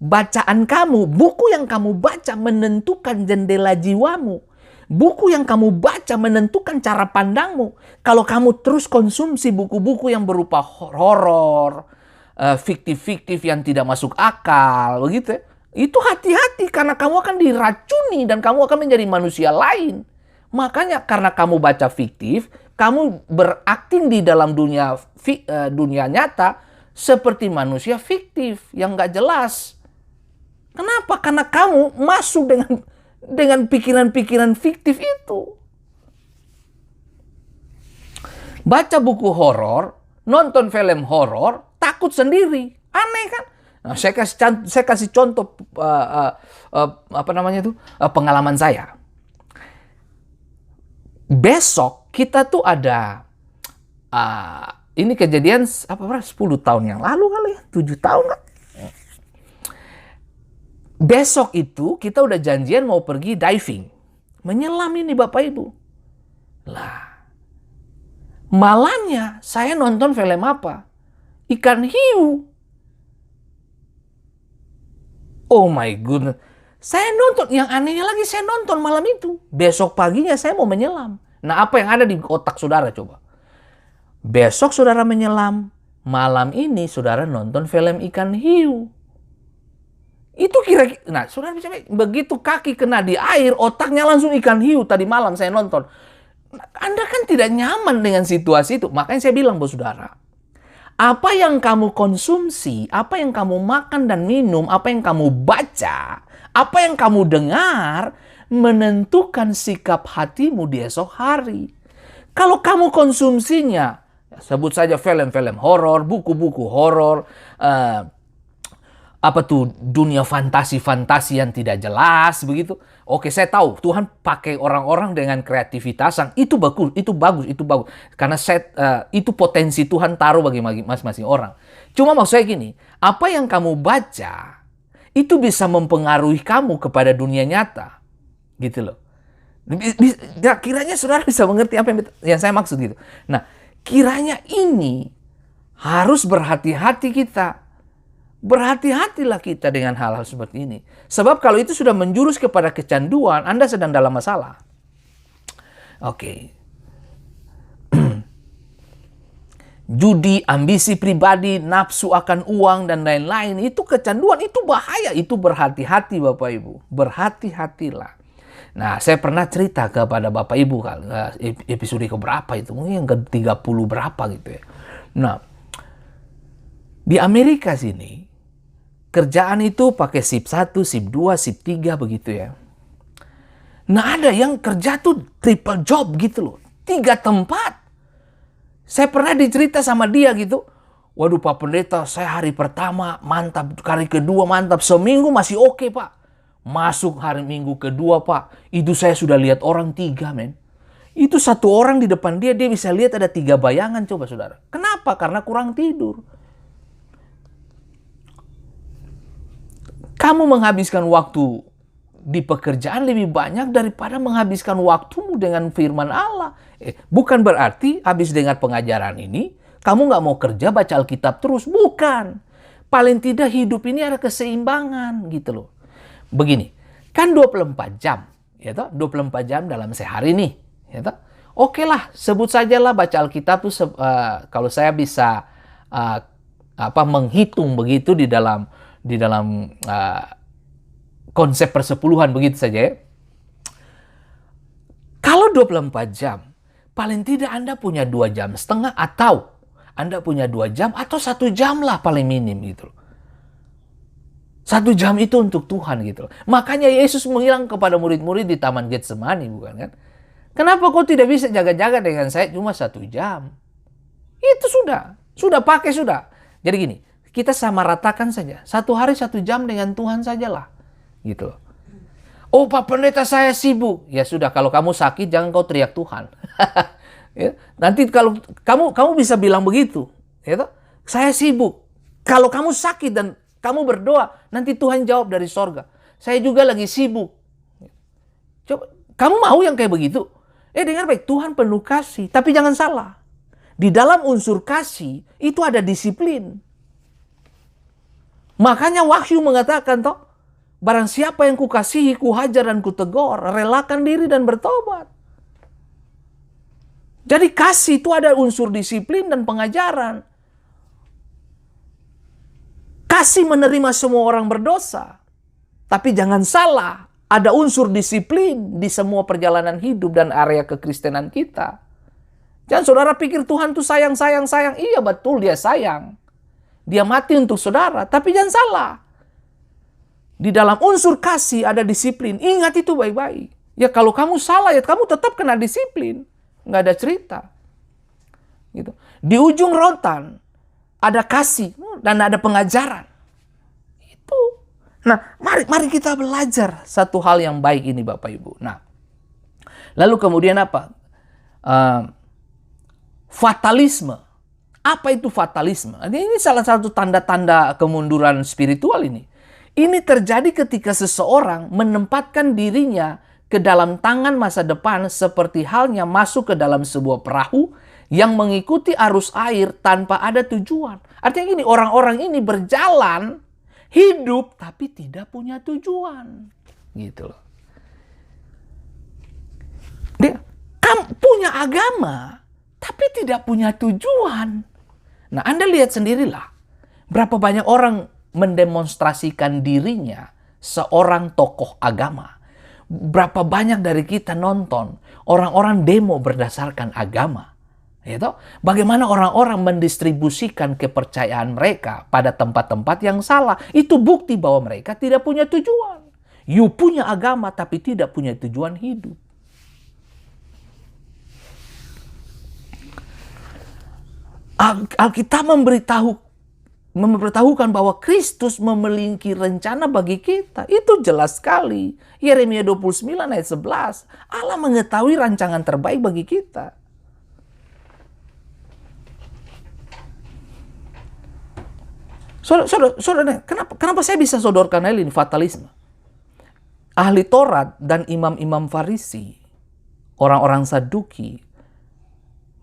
Bacaan kamu, buku yang kamu baca menentukan jendela jiwamu. Buku yang kamu baca menentukan cara pandangmu. Kalau kamu terus konsumsi buku-buku yang berupa horor, fiktif-fiktif yang tidak masuk akal, begitu ya, itu hati-hati karena kamu akan diracuni dan kamu akan menjadi manusia lain. Makanya karena kamu baca fiktif, kamu berakting di dalam dunia nyata seperti manusia fiktif yang nggak jelas. Kenapa? Karena kamu masuk dengan pikiran-pikiran fiktif itu. Baca buku horor, nonton film horor, takut sendiri. Aneh kan? Nah, saya kasih contoh pengalaman saya. Besok kita tuh ada ini kejadian 10 tahun yang lalu kali ya, 7 tahun kan. Besok itu kita udah janjian mau pergi diving. Menyelam ini Bapak Ibu. Lah, malamnya saya nonton film apa? Ikan hiu. Oh my goodness. Saya nonton, yang anehnya lagi saya nonton malam itu. Besok paginya saya mau menyelam. Nah, apa yang ada di otak saudara coba? Besok saudara menyelam, malam ini saudara nonton film ikan hiu. Itu kira-kira, nah saudara bisa begitu kaki kena di air, otaknya langsung ikan hiu tadi malam saya nonton. Anda kan tidak nyaman dengan situasi itu. Makanya saya bilang buat saudara, apa yang kamu konsumsi, apa yang kamu makan dan minum, apa yang kamu baca, apa yang kamu dengar, menentukan sikap hatimu di esok hari. Kalau kamu konsumsinya, sebut saja film-film horor, buku-buku horor, dunia fantasi-fantasi yang tidak jelas begitu. Oke, saya tahu Tuhan pakai orang-orang dengan kreativitas yang itu bagus. Karena itu potensi Tuhan taruh bagi masing-masing orang. Cuma maksud saya gini, apa yang kamu baca itu bisa mempengaruhi kamu kepada dunia nyata. Gitu loh. Kiranya saudara bisa mengerti apa yang saya maksud gitu. Nah, kiranya ini harus berhati-hati kita. Berhati-hatilah kita dengan hal-hal seperti ini. Sebab kalau itu sudah menjurus kepada kecanduan, Anda sedang dalam masalah. Oke. Judi, ambisi pribadi, nafsu akan uang, dan lain-lain. Itu kecanduan, itu bahaya. Itu berhati-hati Bapak Ibu. Berhati-hatilah. Nah, saya pernah cerita kepada Bapak Ibu episode keberapa itu. Mungkin yang ke-30 berapa gitu ya. Nah, di Amerika sini, kerjaan itu pakai shift 1, shift 2, shift 3 begitu ya. Nah, ada yang kerja tuh triple job gitu loh. 3 tempat. Saya pernah dicerita sama dia gitu. Waduh Pak Pendeta, saya hari pertama mantap, hari kedua mantap, seminggu masih oke Pak. Masuk hari minggu kedua Pak, itu saya sudah lihat orang 3 men. Itu satu orang di depan dia bisa lihat ada 3 bayangan coba saudara. Kenapa? Karena kurang tidur. Kamu menghabiskan waktu di pekerjaan lebih banyak daripada menghabiskan waktumu dengan firman Allah. Bukan berarti habis dengar pengajaran ini, kamu nggak mau kerja baca Alkitab terus. Bukan. Paling tidak hidup ini ada keseimbangan gitu loh. Begini, kan 24 jam. Ya toh? 24 jam dalam sehari nih. Ya toh? Oke lah, sebut sajalah baca Alkitab tuh kalau saya bisa menghitung begitu di dalam konsep persepuluhan begitu saja ya. Kalau 24 jam, paling tidak Anda punya 2 jam setengah atau Anda punya 2 jam atau 1 jam lah paling minim gitu. 1 jam itu untuk Tuhan gitu. Makanya Yesus menghilang kepada murid-murid di Taman Getsemani, bukan kan? Kenapa kau tidak bisa jaga-jaga dengan saya cuma 1 jam? Itu sudah pakai sudah. Jadi gini, kita sama ratakan saja. 1 hari 1 jam dengan Tuhan sajalah. Gitu. Oh Pak Pendeta saya sibuk. Ya sudah, kalau kamu sakit jangan kau teriak Tuhan. Ya, nanti kalau kamu bisa bilang begitu. Ya, saya sibuk. Kalau kamu sakit dan kamu berdoa, nanti Tuhan jawab dari sorga. Saya juga lagi sibuk. Coba, kamu mau yang kayak begitu? Dengar baik, Tuhan penuh kasih. Tapi jangan salah. Di dalam unsur kasih, itu ada disiplin. Makanya Wahyu mengatakan toh, barang siapa yang kukasihi, kuhajar dan kutegur, relakan diri dan bertobat. Jadi kasih itu ada unsur disiplin dan pengajaran. Kasih menerima semua orang berdosa. Tapi jangan salah, ada unsur disiplin di semua perjalanan hidup dan area kekristenan kita. Jangan saudara pikir Tuhan tuh sayang. Iya betul dia sayang. Dia mati untuk saudara. Tapi jangan salah. Di dalam unsur kasih ada disiplin. Ingat itu baik-baik. Ya kalau kamu salah ya kamu tetap kena disiplin. Nggak ada cerita. Gitu. Di ujung rotan ada kasih dan ada pengajaran. Itu. Nah, mari kita belajar satu hal yang baik ini Bapak Ibu. Nah, lalu kemudian apa? Fatalisme. Apa itu fatalisme? Ini salah satu tanda-tanda kemunduran spiritual ini. Ini terjadi ketika seseorang menempatkan dirinya ke dalam tangan masa depan seperti halnya masuk ke dalam sebuah perahu yang mengikuti arus air tanpa ada tujuan. Artinya gini, orang-orang ini berjalan, hidup, tapi tidak punya tujuan. Gitu loh. Dia punya agama, tapi tidak punya tujuan. Nah, Anda lihat sendirilah. Berapa banyak orang mendemonstrasikan dirinya seorang tokoh agama. Berapa banyak dari kita nonton orang-orang demo berdasarkan agama. Ya toh? Bagaimana orang-orang mendistribusikan kepercayaan mereka pada tempat-tempat yang salah. Itu bukti bahwa mereka tidak punya tujuan. You punya agama tapi tidak punya tujuan hidup. Alkitab memberitahukan bahwa Kristus memiliki rencana bagi kita. Itu jelas sekali. Yeremia 29 ayat 11. Allah mengetahui rancangan terbaik bagi kita. Saudara, kenapa saya bisa sodorkan hal ini? Fatalisme. Ahli Taurat dan imam-imam Farisi, orang-orang Saduki,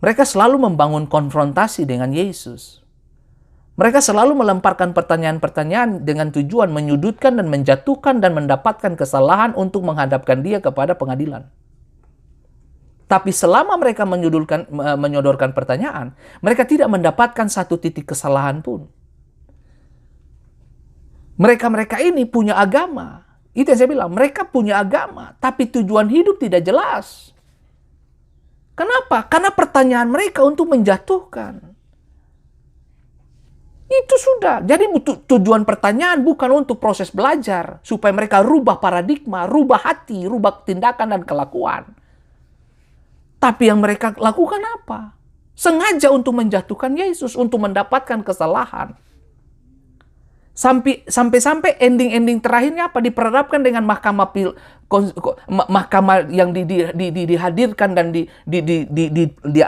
mereka selalu membangun konfrontasi dengan Yesus. Mereka selalu melemparkan pertanyaan-pertanyaan dengan tujuan menyudutkan dan menjatuhkan dan mendapatkan kesalahan untuk menghadapkan dia kepada pengadilan. Tapi selama mereka menyodorkan pertanyaan, mereka tidak mendapatkan satu titik kesalahan pun. Mereka ini punya agama. Itu yang saya bilang, mereka punya agama, tapi tujuan hidup tidak jelas. Kenapa? Karena pertanyaan mereka untuk menjatuhkan. Itu sudah. Jadi tujuan pertanyaan bukan untuk proses belajar. Supaya mereka rubah paradigma, rubah hati, rubah tindakan dan kelakuan. Tapi yang mereka lakukan apa? Sengaja untuk menjatuhkan Yesus, untuk mendapatkan kesalahan. Sampai ending terakhirnya apa? Diperhadapkan dengan mahkamah yang dihadirkan dan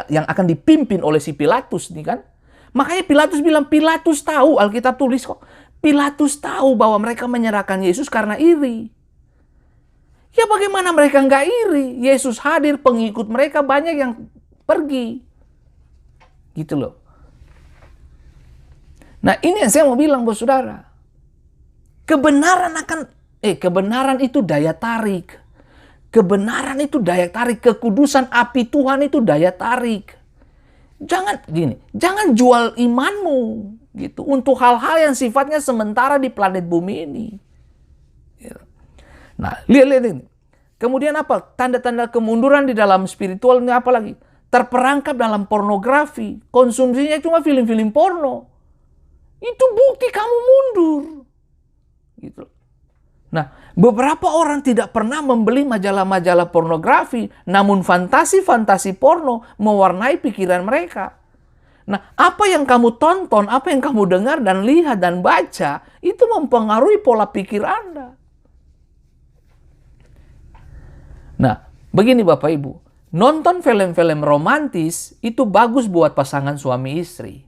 yang akan dipimpin oleh si Pilatus nih kan. Makanya Pilatus bilang, Pilatus tahu, Alkitab tulis kok. Pilatus tahu bahwa mereka menyerahkan Yesus karena iri. Ya bagaimana mereka nggak iri? Yesus hadir, pengikut mereka banyak yang pergi. Gitu loh. Nah ini yang saya mau bilang buat saudara. Kebenaran itu daya tarik. Kebenaran itu daya tarik. Kekudusan api Tuhan itu daya tarik. Jangan jual imanmu gitu untuk hal-hal yang sifatnya sementara di planet bumi ini. Nah, lihat ini. Kemudian apa? Tanda-tanda kemunduran di dalam spiritual ini apa lagi? Terperangkap dalam pornografi. Konsumsinya cuma film-film porno. Itu bukti kamu mundur. Gitu. Nah, beberapa orang tidak pernah membeli majalah-majalah pornografi, namun fantasi-fantasi porno mewarnai pikiran mereka. Nah, apa yang kamu tonton, apa yang kamu dengar dan lihat dan baca, itu mempengaruhi pola pikir Anda. Nah, begini Bapak Ibu, nonton film-film romantis itu bagus buat pasangan suami istri.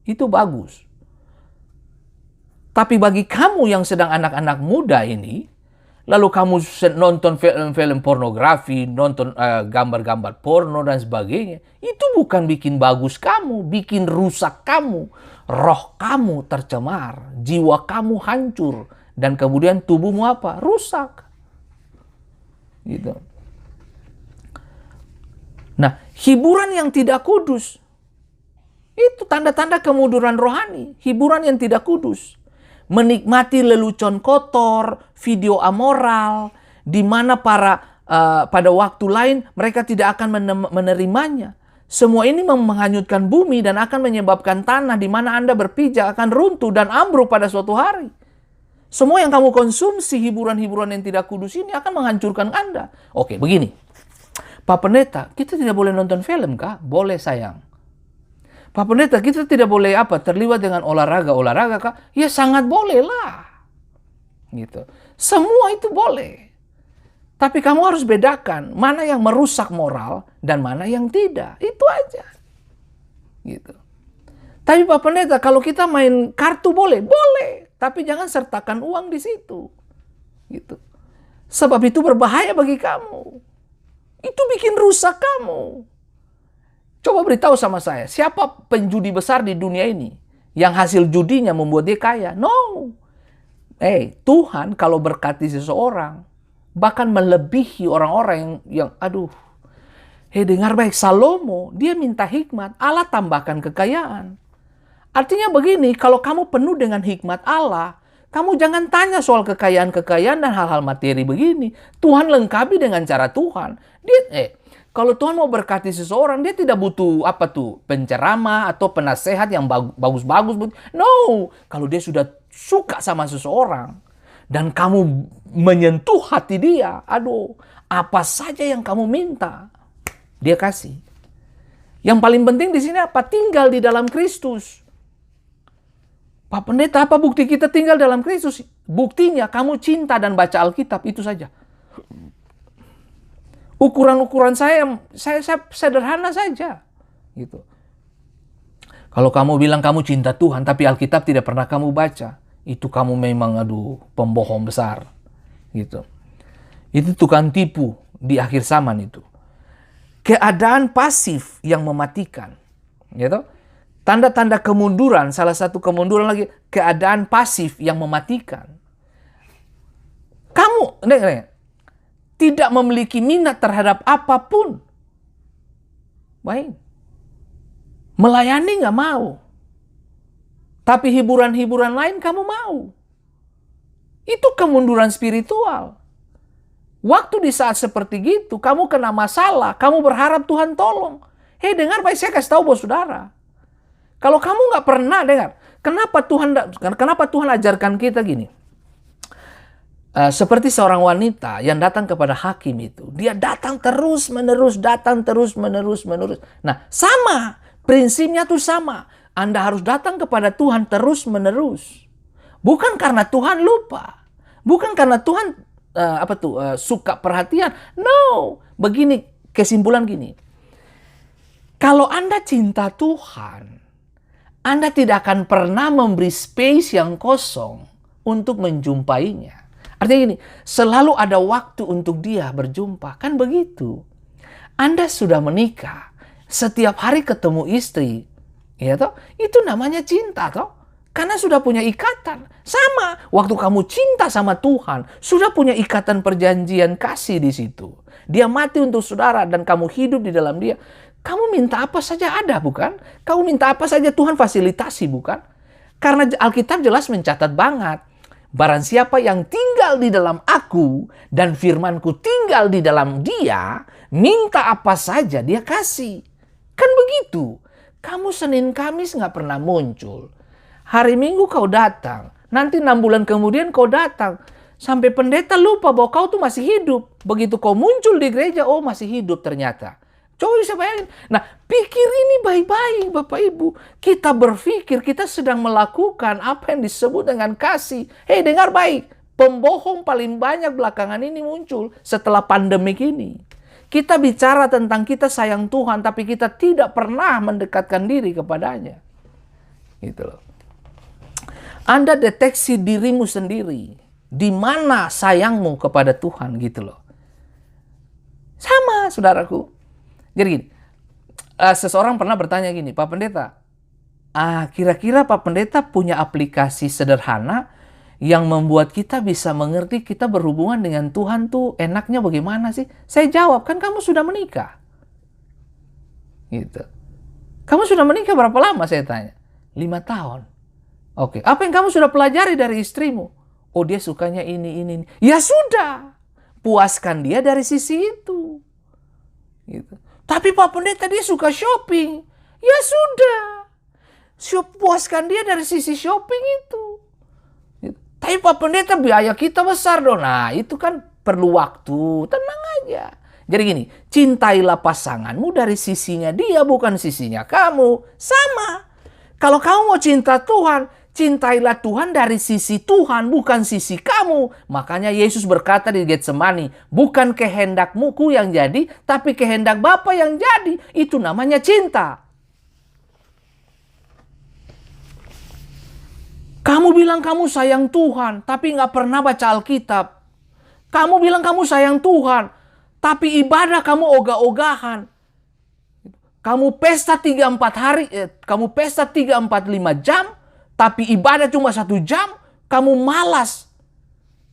Itu bagus. Tapi bagi kamu yang sedang anak-anak muda ini, lalu kamu nonton film-film pornografi, nonton gambar-gambar porno dan sebagainya, itu bukan bikin bagus kamu, bikin rusak kamu. Roh kamu tercemar, jiwa kamu hancur, dan kemudian tubuhmu apa? Rusak. Gitu. Nah, hiburan yang tidak kudus, itu tanda-tanda kemunduran rohani, hiburan yang tidak kudus. Menikmati lelucon kotor, video amoral, di mana pada waktu lain mereka tidak akan menerimanya. Semua ini menghanyutkan bumi dan akan menyebabkan tanah di mana Anda berpijak akan runtuh dan ambruk pada suatu hari. Semua yang kamu konsumsi, hiburan-hiburan yang tidak kudus ini akan menghancurkan Anda. Oke, begini. Pak Pendeta, kita tidak boleh nonton film kah? Boleh sayang. Pak Pendeta, kita tidak boleh terlibat dengan olahraga kah? Ya sangat boleh lah. Gitu. Semua itu boleh. Tapi kamu harus bedakan mana yang merusak moral dan mana yang tidak. Itu aja. Gitu. Tapi Pak Pendeta, kalau kita main kartu boleh? Boleh. Tapi jangan sertakan uang di situ. Gitu. Sebab itu berbahaya bagi kamu. Itu bikin rusak kamu. Coba beritahu sama saya, siapa penjudi besar di dunia ini yang hasil judinya membuat dia kaya? No. Tuhan kalau berkati seseorang, bahkan melebihi orang-orang yang dengar baik, Salomo, dia minta hikmat, Allah tambahkan kekayaan. Artinya begini, kalau kamu penuh dengan hikmat Allah, kamu jangan tanya soal kekayaan-kekayaan dan hal-hal materi begini. Tuhan lengkapi dengan cara Tuhan. Kalau Tuhan mau berkati seseorang, dia tidak butuh penceramah atau penasehat yang bagus-bagus. No, kalau dia sudah suka sama seseorang dan kamu menyentuh hati dia, apa saja yang kamu minta, dia kasih. Yang paling penting di sini apa? Tinggal di dalam Kristus. Pak Pendeta, apa bukti kita tinggal dalam Kristus? Buktinya kamu cinta dan baca Alkitab, itu saja. Ukuran-ukuran saya sederhana saja. Gitu. Kalau kamu bilang kamu cinta Tuhan, tapi Alkitab tidak pernah kamu baca, itu kamu memang pembohong besar. Gitu. Itu tukang tipu di akhir zaman itu. Keadaan pasif yang mematikan. Gitu. Tanda-tanda kemunduran, salah satu kemunduran lagi, keadaan pasif yang mematikan. Kamu tidak memiliki minat terhadap apapun. Baik. Melayani nggak mau. Tapi hiburan-hiburan lain kamu mau. Itu kemunduran spiritual. Waktu di saat seperti gitu, kamu kena masalah, kamu berharap Tuhan tolong. Dengar baik, saya kasih tahu bos saudara. Kalau kamu nggak pernah dengar, kenapa Tuhan ajarkan kita gini? Seperti seorang wanita yang datang kepada hakim itu, dia datang terus menerus. Nah, sama prinsipnya tuh sama. Anda harus datang kepada Tuhan terus menerus, bukan karena Tuhan lupa, bukan karena Tuhan suka perhatian. No, begini kesimpulan gini. Kalau Anda cinta Tuhan, Anda tidak akan pernah memberi space yang kosong untuk menjumpainya. Artinya gini, selalu ada waktu untuk dia berjumpa. Kan begitu. Anda sudah menikah, setiap hari ketemu istri, ya toh? Itu namanya cinta toh? Karena sudah punya ikatan. Sama, waktu kamu cinta sama Tuhan, sudah punya ikatan perjanjian kasih di situ. Dia mati untuk saudara dan kamu hidup di dalam dia. Kamu minta apa saja ada, bukan? Kamu minta apa saja Tuhan fasilitasi, bukan? Karena Alkitab jelas mencatat banget. Barang siapa yang tinggal di dalam aku dan firmanku tinggal di dalam dia, minta apa saja dia kasih. Kan begitu. Kamu Senin Kamis nggak pernah muncul. Hari Minggu kau datang. Nanti 6 bulan kemudian kau datang. Sampai pendeta lupa bahwa kau tuh masih hidup. Begitu kau muncul di gereja, oh masih hidup ternyata. Coba bisa bayangin. Nah, pikir ini baik-baik Bapak Ibu. Kita berpikir kita sedang melakukan apa yang disebut dengan kasih. Dengar baik. Pembohong paling banyak belakangan ini muncul setelah pandemik ini. Kita bicara tentang kita sayang Tuhan, tapi kita tidak pernah mendekatkan diri kepadanya. Gitu loh. Anda deteksi dirimu sendiri. Di mana sayangmu kepada Tuhan gitu loh. Sama saudaraku. Jadi gini, seseorang pernah bertanya gini, Pak Pendeta, kira-kira Pak Pendeta punya aplikasi sederhana yang membuat kita bisa mengerti kita berhubungan dengan Tuhan tuh enaknya bagaimana sih? Saya jawab, kan kamu sudah menikah. Gitu. Kamu sudah menikah berapa lama saya tanya? 5 tahun. Oke, apa yang kamu sudah pelajari dari istrimu? Oh, dia sukanya ini. Ya sudah, puaskan dia dari sisi itu. Gitu. Tapi Pak Pendeta dia suka shopping. Ya sudah. Puaskan dia dari sisi shopping itu. Tapi Pak Pendeta biaya kita besar dong. Nah itu kan perlu waktu. Tenang aja. Jadi gini, cintailah pasanganmu dari sisinya dia, bukan sisinya kamu. Sama. Kalau kamu mau cinta Tuhan, cintailah Tuhan dari sisi Tuhan, bukan sisi kamu. Makanya Yesus berkata di Getsemani, bukan kehendakmu yang jadi, tapi kehendak Bapa yang jadi. Itu namanya cinta. Kamu bilang kamu sayang Tuhan, tapi nggak pernah baca Alkitab. Kamu bilang kamu sayang Tuhan, tapi ibadah kamu ogah-ogahan. Kamu pesta 3-4 hari, kamu pesta 3-4-5 jam, tapi ibadah cuma 1 jam, kamu malas.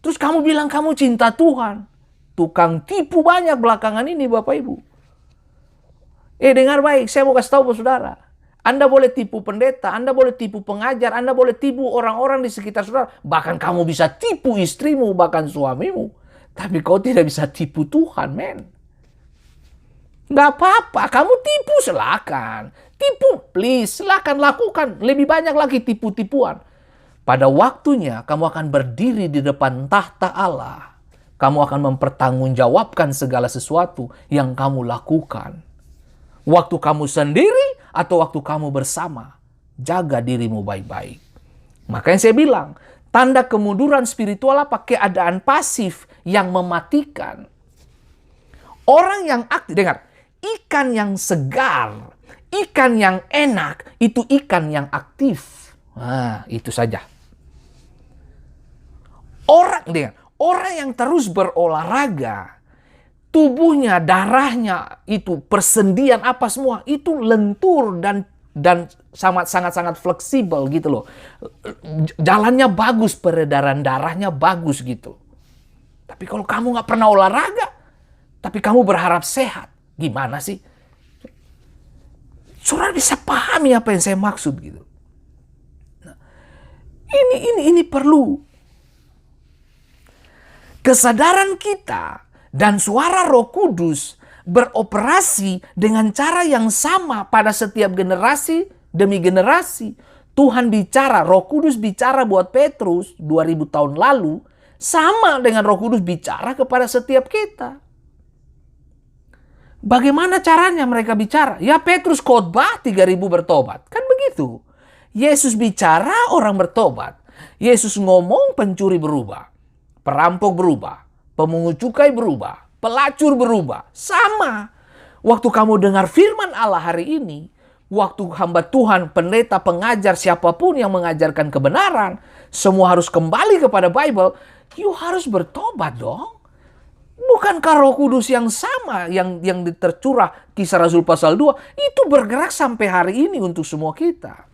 Terus kamu bilang kamu cinta Tuhan. Tukang tipu banyak belakangan ini Bapak Ibu. Dengar baik, saya mau kasih tahu Bapak Saudara. Anda boleh tipu pendeta, Anda boleh tipu pengajar, Anda boleh tipu orang-orang di sekitar saudara. Bahkan kamu bisa tipu istrimu, bahkan suamimu. Tapi kau tidak bisa tipu Tuhan, men. Nggak apa-apa, kamu tipu silakan. Tipu, please, silakan lakukan. Lebih banyak lagi tipu-tipuan. Pada waktunya kamu akan berdiri di depan tahta Allah. Kamu akan mempertanggungjawabkan segala sesuatu yang kamu lakukan. Waktu kamu sendiri atau waktu kamu bersama. Jaga dirimu baik-baik. Makanya saya bilang, tanda kemunduran spiritual apa? Keadaan pasif yang mematikan. Orang yang aktif, dengar, ikan yang segar, ikan yang enak, itu ikan yang aktif. Nah, itu saja. Orang yang terus berolahraga, tubuhnya, darahnya, itu persendian apa semua, itu lentur dan sangat-sangat fleksibel gitu loh. Jalannya bagus, peredaran darahnya bagus gitu. Tapi kalau kamu nggak pernah olahraga, tapi kamu berharap sehat, gimana sih? Saudara bisa pahami apa yang saya maksud gitu. Nah, ini perlu kesadaran kita dan suara Roh Kudus beroperasi dengan cara yang sama pada setiap generasi demi generasi. Tuhan bicara, Roh Kudus bicara buat Petrus 2000 tahun lalu, sama dengan Roh Kudus bicara kepada setiap kita. Bagaimana caranya mereka bicara? Ya Petrus khotbah 3000 bertobat. Kan begitu. Yesus bicara orang bertobat. Yesus ngomong pencuri berubah. Perampok berubah. Pemungut cukai berubah. Pelacur berubah. Sama. Waktu kamu dengar firman Allah hari ini, waktu hamba Tuhan, pendeta, pengajar, siapapun yang mengajarkan kebenaran, semua harus kembali kepada Bible. You harus bertobat dong. Bukankah Roh Kudus yang sama yang tercurah Kisah Rasul pasal 2 itu bergerak sampai hari ini untuk semua kita.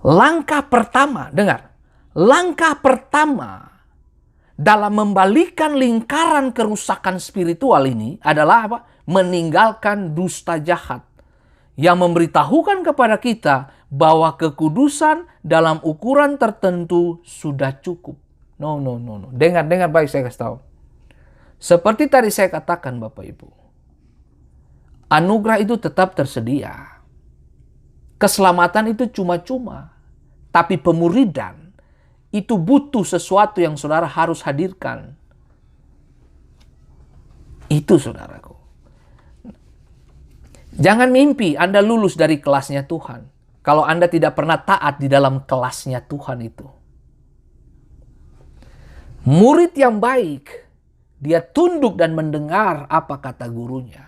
Langkah pertama, dengar. Langkah pertama dalam membalikan lingkaran kerusakan spiritual ini adalah apa? Meninggalkan dusta jahat. Yang memberitahukan kepada kita bahwa kekudusan dalam ukuran tertentu sudah cukup. No. Dengar baik saya kasih tahu. Seperti tadi saya katakan Bapak Ibu. Anugerah itu tetap tersedia. Keselamatan itu cuma-cuma. Tapi pemuridan itu butuh sesuatu yang saudara harus hadirkan. Itu saudaraku. Jangan mimpi Anda lulus dari kelasnya Tuhan. Kalau Anda tidak pernah taat di dalam kelasnya Tuhan itu. Murid yang baik, dia tunduk dan mendengar apa kata gurunya.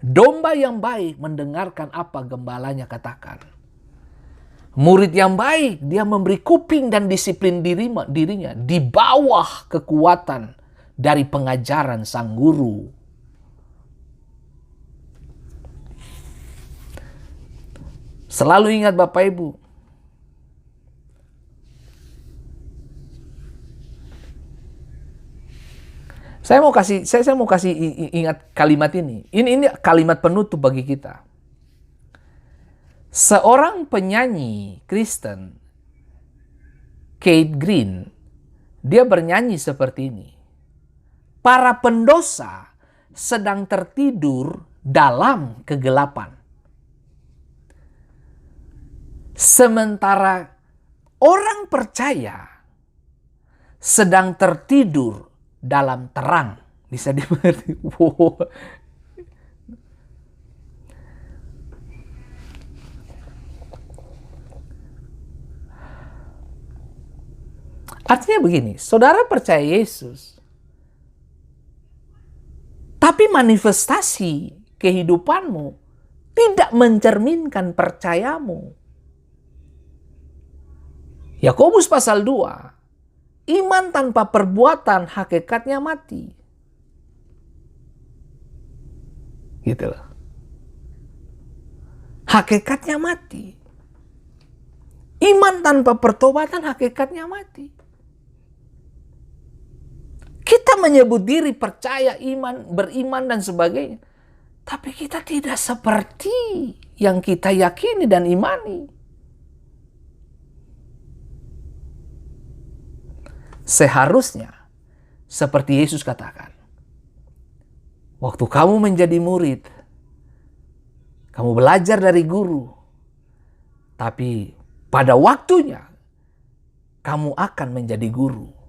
Domba yang baik mendengarkan apa gembalanya katakan. Murid yang baik, dia memberi kuping dan disiplin dirinya di bawah kekuatan dari pengajaran sang guru. Selalu ingat Bapak Ibu. Saya mau kasih ingat kalimat ini. Ini kalimat penutup bagi kita. Seorang penyanyi Kristen, Keith Green, dia bernyanyi seperti ini. Para pendosa sedang tertidur dalam kegelapan. Sementara orang percaya sedang tertidur dalam terang. Bisa dimengerti. Wow. Artinya begini, saudara percaya Yesus, tapi manifestasi kehidupanmu tidak mencerminkan percayamu. Yakobus pasal 2, iman tanpa perbuatan hakikatnya mati. Gitu loh. Hakikatnya mati. Iman tanpa pertobatan hakikatnya mati. Kita menyebut diri percaya, iman, beriman dan sebagainya. Tapi kita tidak seperti yang kita yakini dan imani. Seharusnya seperti Yesus katakan. Waktu kamu menjadi murid, kamu belajar dari guru. Tapi pada waktunya kamu akan menjadi guru.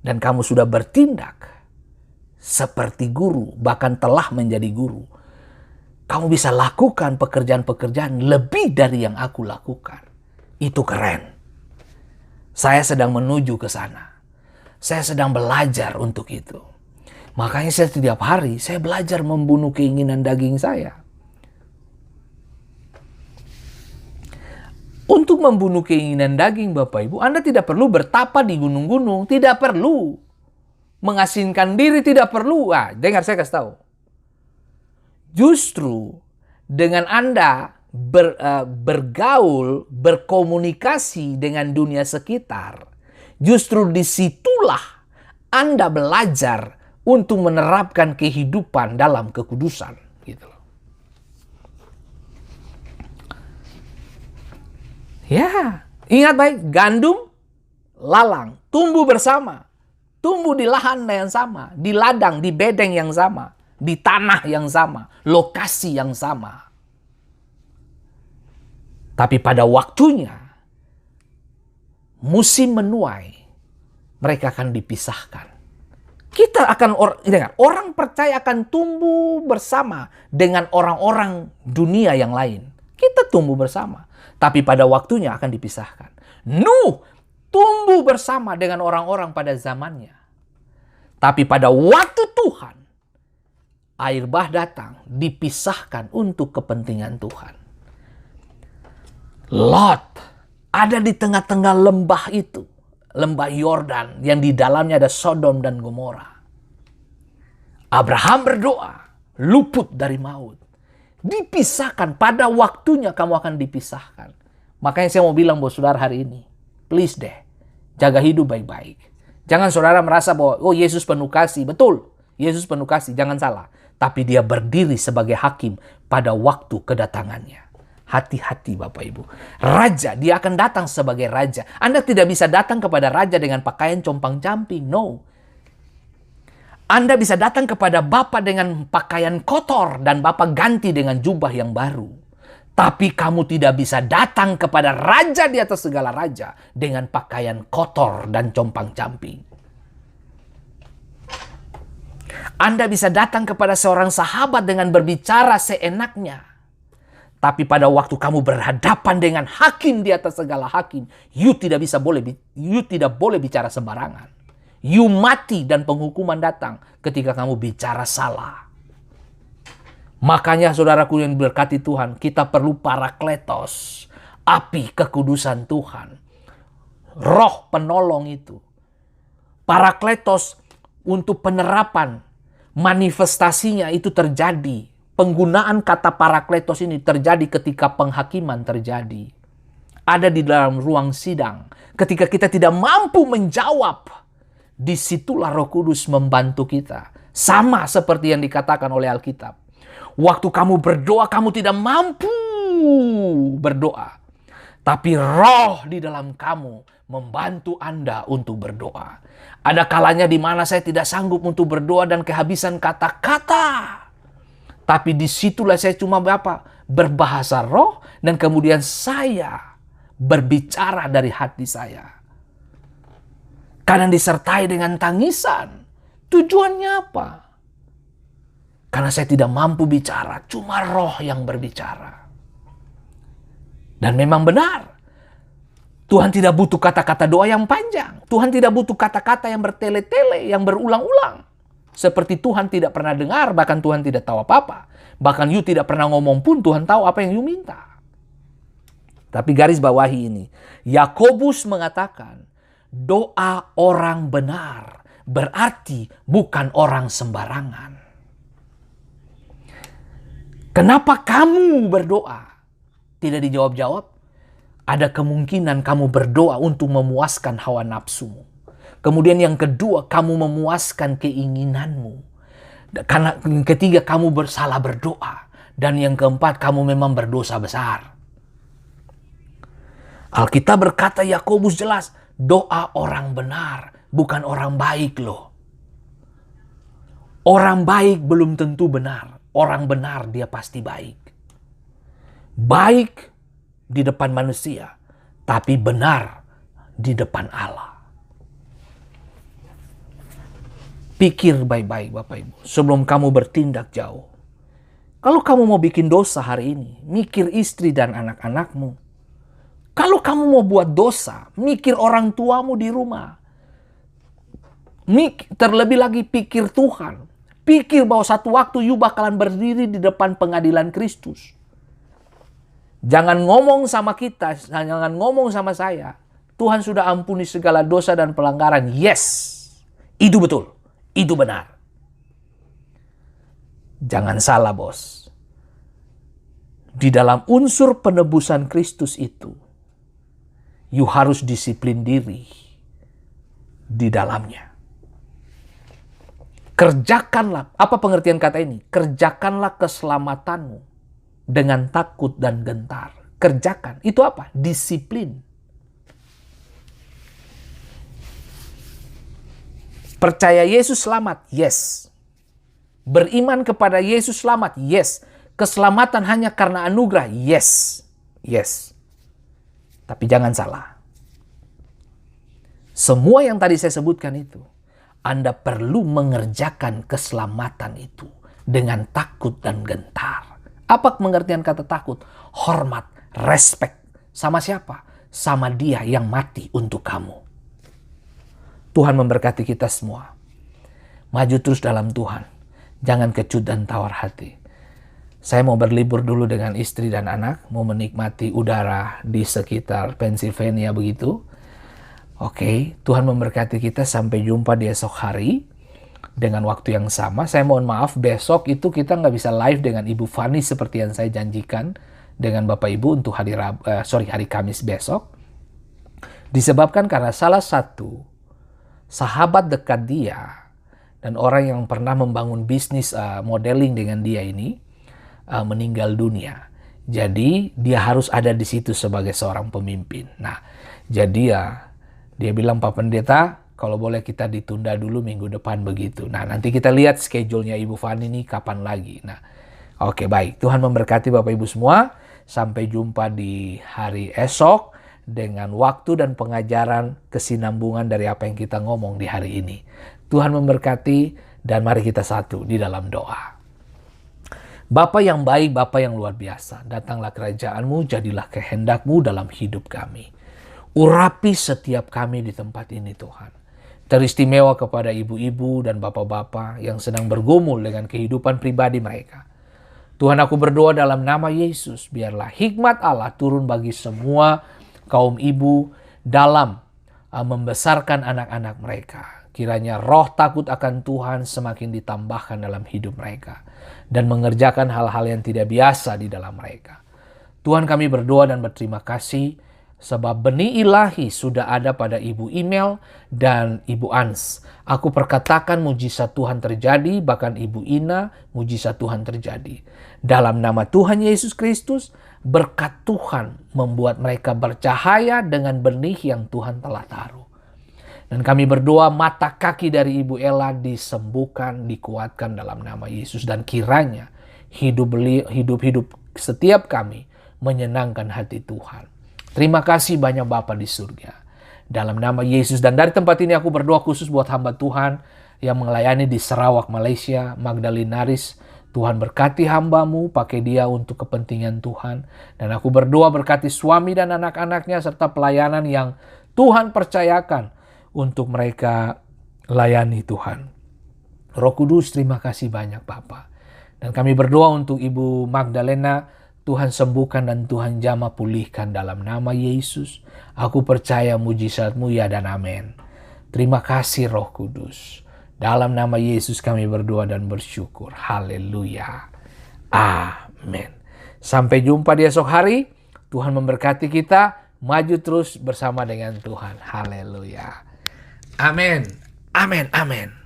Dan kamu sudah bertindak seperti guru, bahkan telah menjadi guru. Kamu bisa lakukan pekerjaan-pekerjaan lebih dari yang aku lakukan. Itu keren. Saya sedang menuju ke sana. Saya sedang belajar untuk itu. Makanya setiap hari saya belajar membunuh keinginan daging saya. Untuk membunuh keinginan daging, Bapak Ibu, Anda tidak perlu bertapa di gunung-gunung, tidak perlu mengasingkan diri, tidak perlu. Dengar saya kasih tahu. Justru dengan Anda bergaul, berkomunikasi dengan dunia sekitar, justru disitulah Anda belajar untuk menerapkan kehidupan dalam kekudusan. Gitu. Ya, ingat baik, gandum, lalang, tumbuh bersama. Tumbuh di lahan yang sama, di ladang, di bedeng yang sama, di tanah yang sama, lokasi yang sama. Tapi pada waktunya, musim menuai, mereka akan dipisahkan. Kita akan, orang percaya akan tumbuh bersama dengan orang-orang dunia yang lain. Kita tumbuh bersama. Tapi pada waktunya akan dipisahkan. Nuh tumbuh bersama dengan orang-orang pada zamannya. Tapi pada waktu Tuhan, air bah datang, dipisahkan untuk kepentingan Tuhan. Lot ada di tengah-tengah lembah itu. Lembah Yordan yang di dalamnya ada Sodom dan Gomora. Abraham berdoa, luput dari maut. Dipisahkan, pada waktunya kamu akan dipisahkan. Makanya saya mau bilang buat saudara hari ini, please deh, jaga hidup baik-baik. Jangan saudara merasa bahwa, oh Yesus penuh kasih. Betul, Yesus penuh kasih, jangan salah. Tapi dia berdiri sebagai hakim pada waktu kedatangannya. Hati-hati Bapak Ibu. Raja, dia akan datang sebagai raja. Anda tidak bisa datang kepada raja dengan pakaian compang-camping, no. Anda bisa datang kepada Bapa dengan pakaian kotor dan Bapa ganti dengan jubah yang baru. Tapi kamu tidak bisa datang kepada raja di atas segala raja dengan pakaian kotor dan compang-camping. Anda bisa datang kepada seorang sahabat dengan berbicara seenaknya. Tapi pada waktu kamu berhadapan dengan hakim di atas segala hakim, you tidak boleh bicara sembarangan. You mati dan penghukuman datang ketika kamu bicara salah. Makanya saudaraku yang diberkati Tuhan, kita perlu parakletos, api kekudusan Tuhan. Roh penolong itu. Parakletos untuk penerapan, manifestasinya itu terjadi. Penggunaan kata parakletos ini terjadi ketika penghakiman terjadi. Ada di dalam ruang sidang. Ketika kita tidak mampu menjawab, disitulah Roh Kudus membantu kita. Sama seperti yang dikatakan oleh Alkitab. Waktu kamu berdoa, kamu tidak mampu berdoa, tapi roh di dalam kamu membantu Anda untuk berdoa. Ada kalanya di mana saya tidak sanggup untuk berdoa dan kehabisan kata-kata. Tapi disitulah saya cuma berbahasa roh, dan kemudian saya berbicara dari hati saya. Kadang disertai dengan tangisan. Tujuannya apa? Karena saya tidak mampu bicara, cuma roh yang berbicara. Dan memang benar, Tuhan tidak butuh kata-kata doa yang panjang. Tuhan tidak butuh kata-kata yang bertele-tele, yang berulang-ulang. Seperti Tuhan tidak pernah dengar, bahkan Tuhan tidak tahu apa-apa. Bahkan you tidak pernah ngomong pun Tuhan tahu apa yang you minta. Tapi garis bawahi ini, Yakobus mengatakan, doa orang benar berarti bukan orang sembarangan. Kenapa kamu berdoa tidak dijawab-jawab? Ada kemungkinan kamu berdoa untuk memuaskan hawa nafsumu. Kemudian yang kedua, kamu memuaskan keinginanmu. Karena yang ketiga, kamu salah berdoa. Dan yang keempat, kamu memang berdosa besar. Alkitab berkata, Yakobus jelas, doa orang benar, bukan orang baik loh. Orang baik belum tentu benar. Orang benar dia pasti baik. Baik di depan manusia, tapi benar di depan Allah. Pikir baik-baik Bapak Ibu, sebelum kamu bertindak jauh. Kalau kamu mau bikin dosa hari ini, mikir istri dan anak-anakmu. Kalau kamu mau buat dosa, mikir orang tuamu di rumah. Terlebih lagi pikir Tuhan. Pikir bahwa satu waktu you bakalan berdiri di depan pengadilan Kristus. Jangan ngomong sama kita, jangan ngomong sama saya. Tuhan sudah ampuni segala dosa dan pelanggaran. Yes, itu betul, itu benar. Jangan salah bos. Di dalam unsur penebusan Kristus itu, you harus disiplin diri di dalamnya. Kerjakanlah, apa pengertian kata ini? Kerjakanlah keselamatanmu dengan takut dan gentar. Kerjakan, itu apa? Disiplin. Percaya Yesus selamat? Yes. Beriman kepada Yesus selamat? Yes. Keselamatan hanya karena anugerah? Yes. Yes. Tapi jangan salah. Semua yang tadi saya sebutkan itu, Anda perlu mengerjakan keselamatan itu dengan takut dan gentar. Apa pengertian kata takut? Hormat, respect. Sama siapa? Sama Dia yang mati untuk kamu. Tuhan memberkati kita semua. Maju terus dalam Tuhan. Jangan kecut dan tawar hati. Saya mau berlibur dulu dengan istri dan anak. Mau menikmati udara di sekitar Pennsylvania begitu. Oke, Tuhan memberkati kita, sampai jumpa di esok hari dengan waktu yang sama. Saya mohon maaf, besok itu kita nggak bisa live dengan Ibu Fani seperti yang saya janjikan dengan Bapak Ibu untuk hari Kamis besok. Disebabkan karena salah satu sahabat dekat dia dan orang yang pernah membangun bisnis modeling dengan dia ini meninggal dunia. Jadi dia harus ada di situ sebagai seorang pemimpin. Nah, jadi dia bilang, Pak Pendeta, kalau boleh kita ditunda dulu minggu depan begitu. Nah, nanti kita lihat schedule-nya Ibu Fani ini kapan lagi. Nah, oke, baik. Tuhan memberkati Bapak Ibu semua. Sampai jumpa di hari esok dengan waktu dan pengajaran kesinambungan dari apa yang kita ngomong di hari ini. Tuhan memberkati, dan mari kita satu di dalam doa. Bapa yang baik, Bapa yang luar biasa, datanglah kerajaan-Mu, jadilah kehendak-Mu dalam hidup kami. Urapi setiap kami di tempat ini Tuhan. Teristimewa kepada ibu-ibu dan bapak-bapak yang sedang bergumul dengan kehidupan pribadi mereka. Tuhan, aku berdoa dalam nama Yesus, biarlah hikmat Allah turun bagi semua kaum ibu dalam membesarkan anak-anak mereka. Kiranya roh takut akan Tuhan semakin ditambahkan dalam hidup mereka dan mengerjakan hal-hal yang tidak biasa di dalam mereka. Tuhan, kami berdoa dan berterima kasih sebab benih ilahi sudah ada pada Ibu Email dan Ibu Ans. Aku perkatakan mujizat Tuhan terjadi, bahkan Ibu Ina, mujizat Tuhan terjadi. Dalam nama Tuhan Yesus Kristus, Berkat Tuhan membuat mereka bercahaya dengan benih yang Tuhan telah taruh. Dan kami berdoa mata kaki dari Ibu Ella disembuhkan, dikuatkan dalam nama Yesus. Dan kiranya hidup setiap kami menyenangkan hati Tuhan. Terima kasih banyak Bapa di surga. Dalam nama Yesus. Dan dari tempat ini aku berdoa khusus buat hamba Tuhan yang melayani di Sarawak, Malaysia, Magdalenaris. Tuhan berkati hambamu, pakai dia untuk kepentingan Tuhan. Dan aku berdoa berkati suami dan anak-anaknya serta pelayanan yang Tuhan percayakan untuk mereka layani Tuhan. Roh Kudus, terima kasih banyak Bapa. Dan kami berdoa untuk Ibu Magdalena, Tuhan sembuhkan dan Tuhan jamah pulihkan dalam nama Yesus. Aku percaya mujizat-Mu ya dan amin. Terima kasih Roh Kudus. Dalam nama Yesus kami berdoa dan bersyukur. Haleluya. Amin. Sampai jumpa di esok hari. Tuhan memberkati kita. Maju terus bersama dengan Tuhan. Haleluya. Amin. Amin. Amin.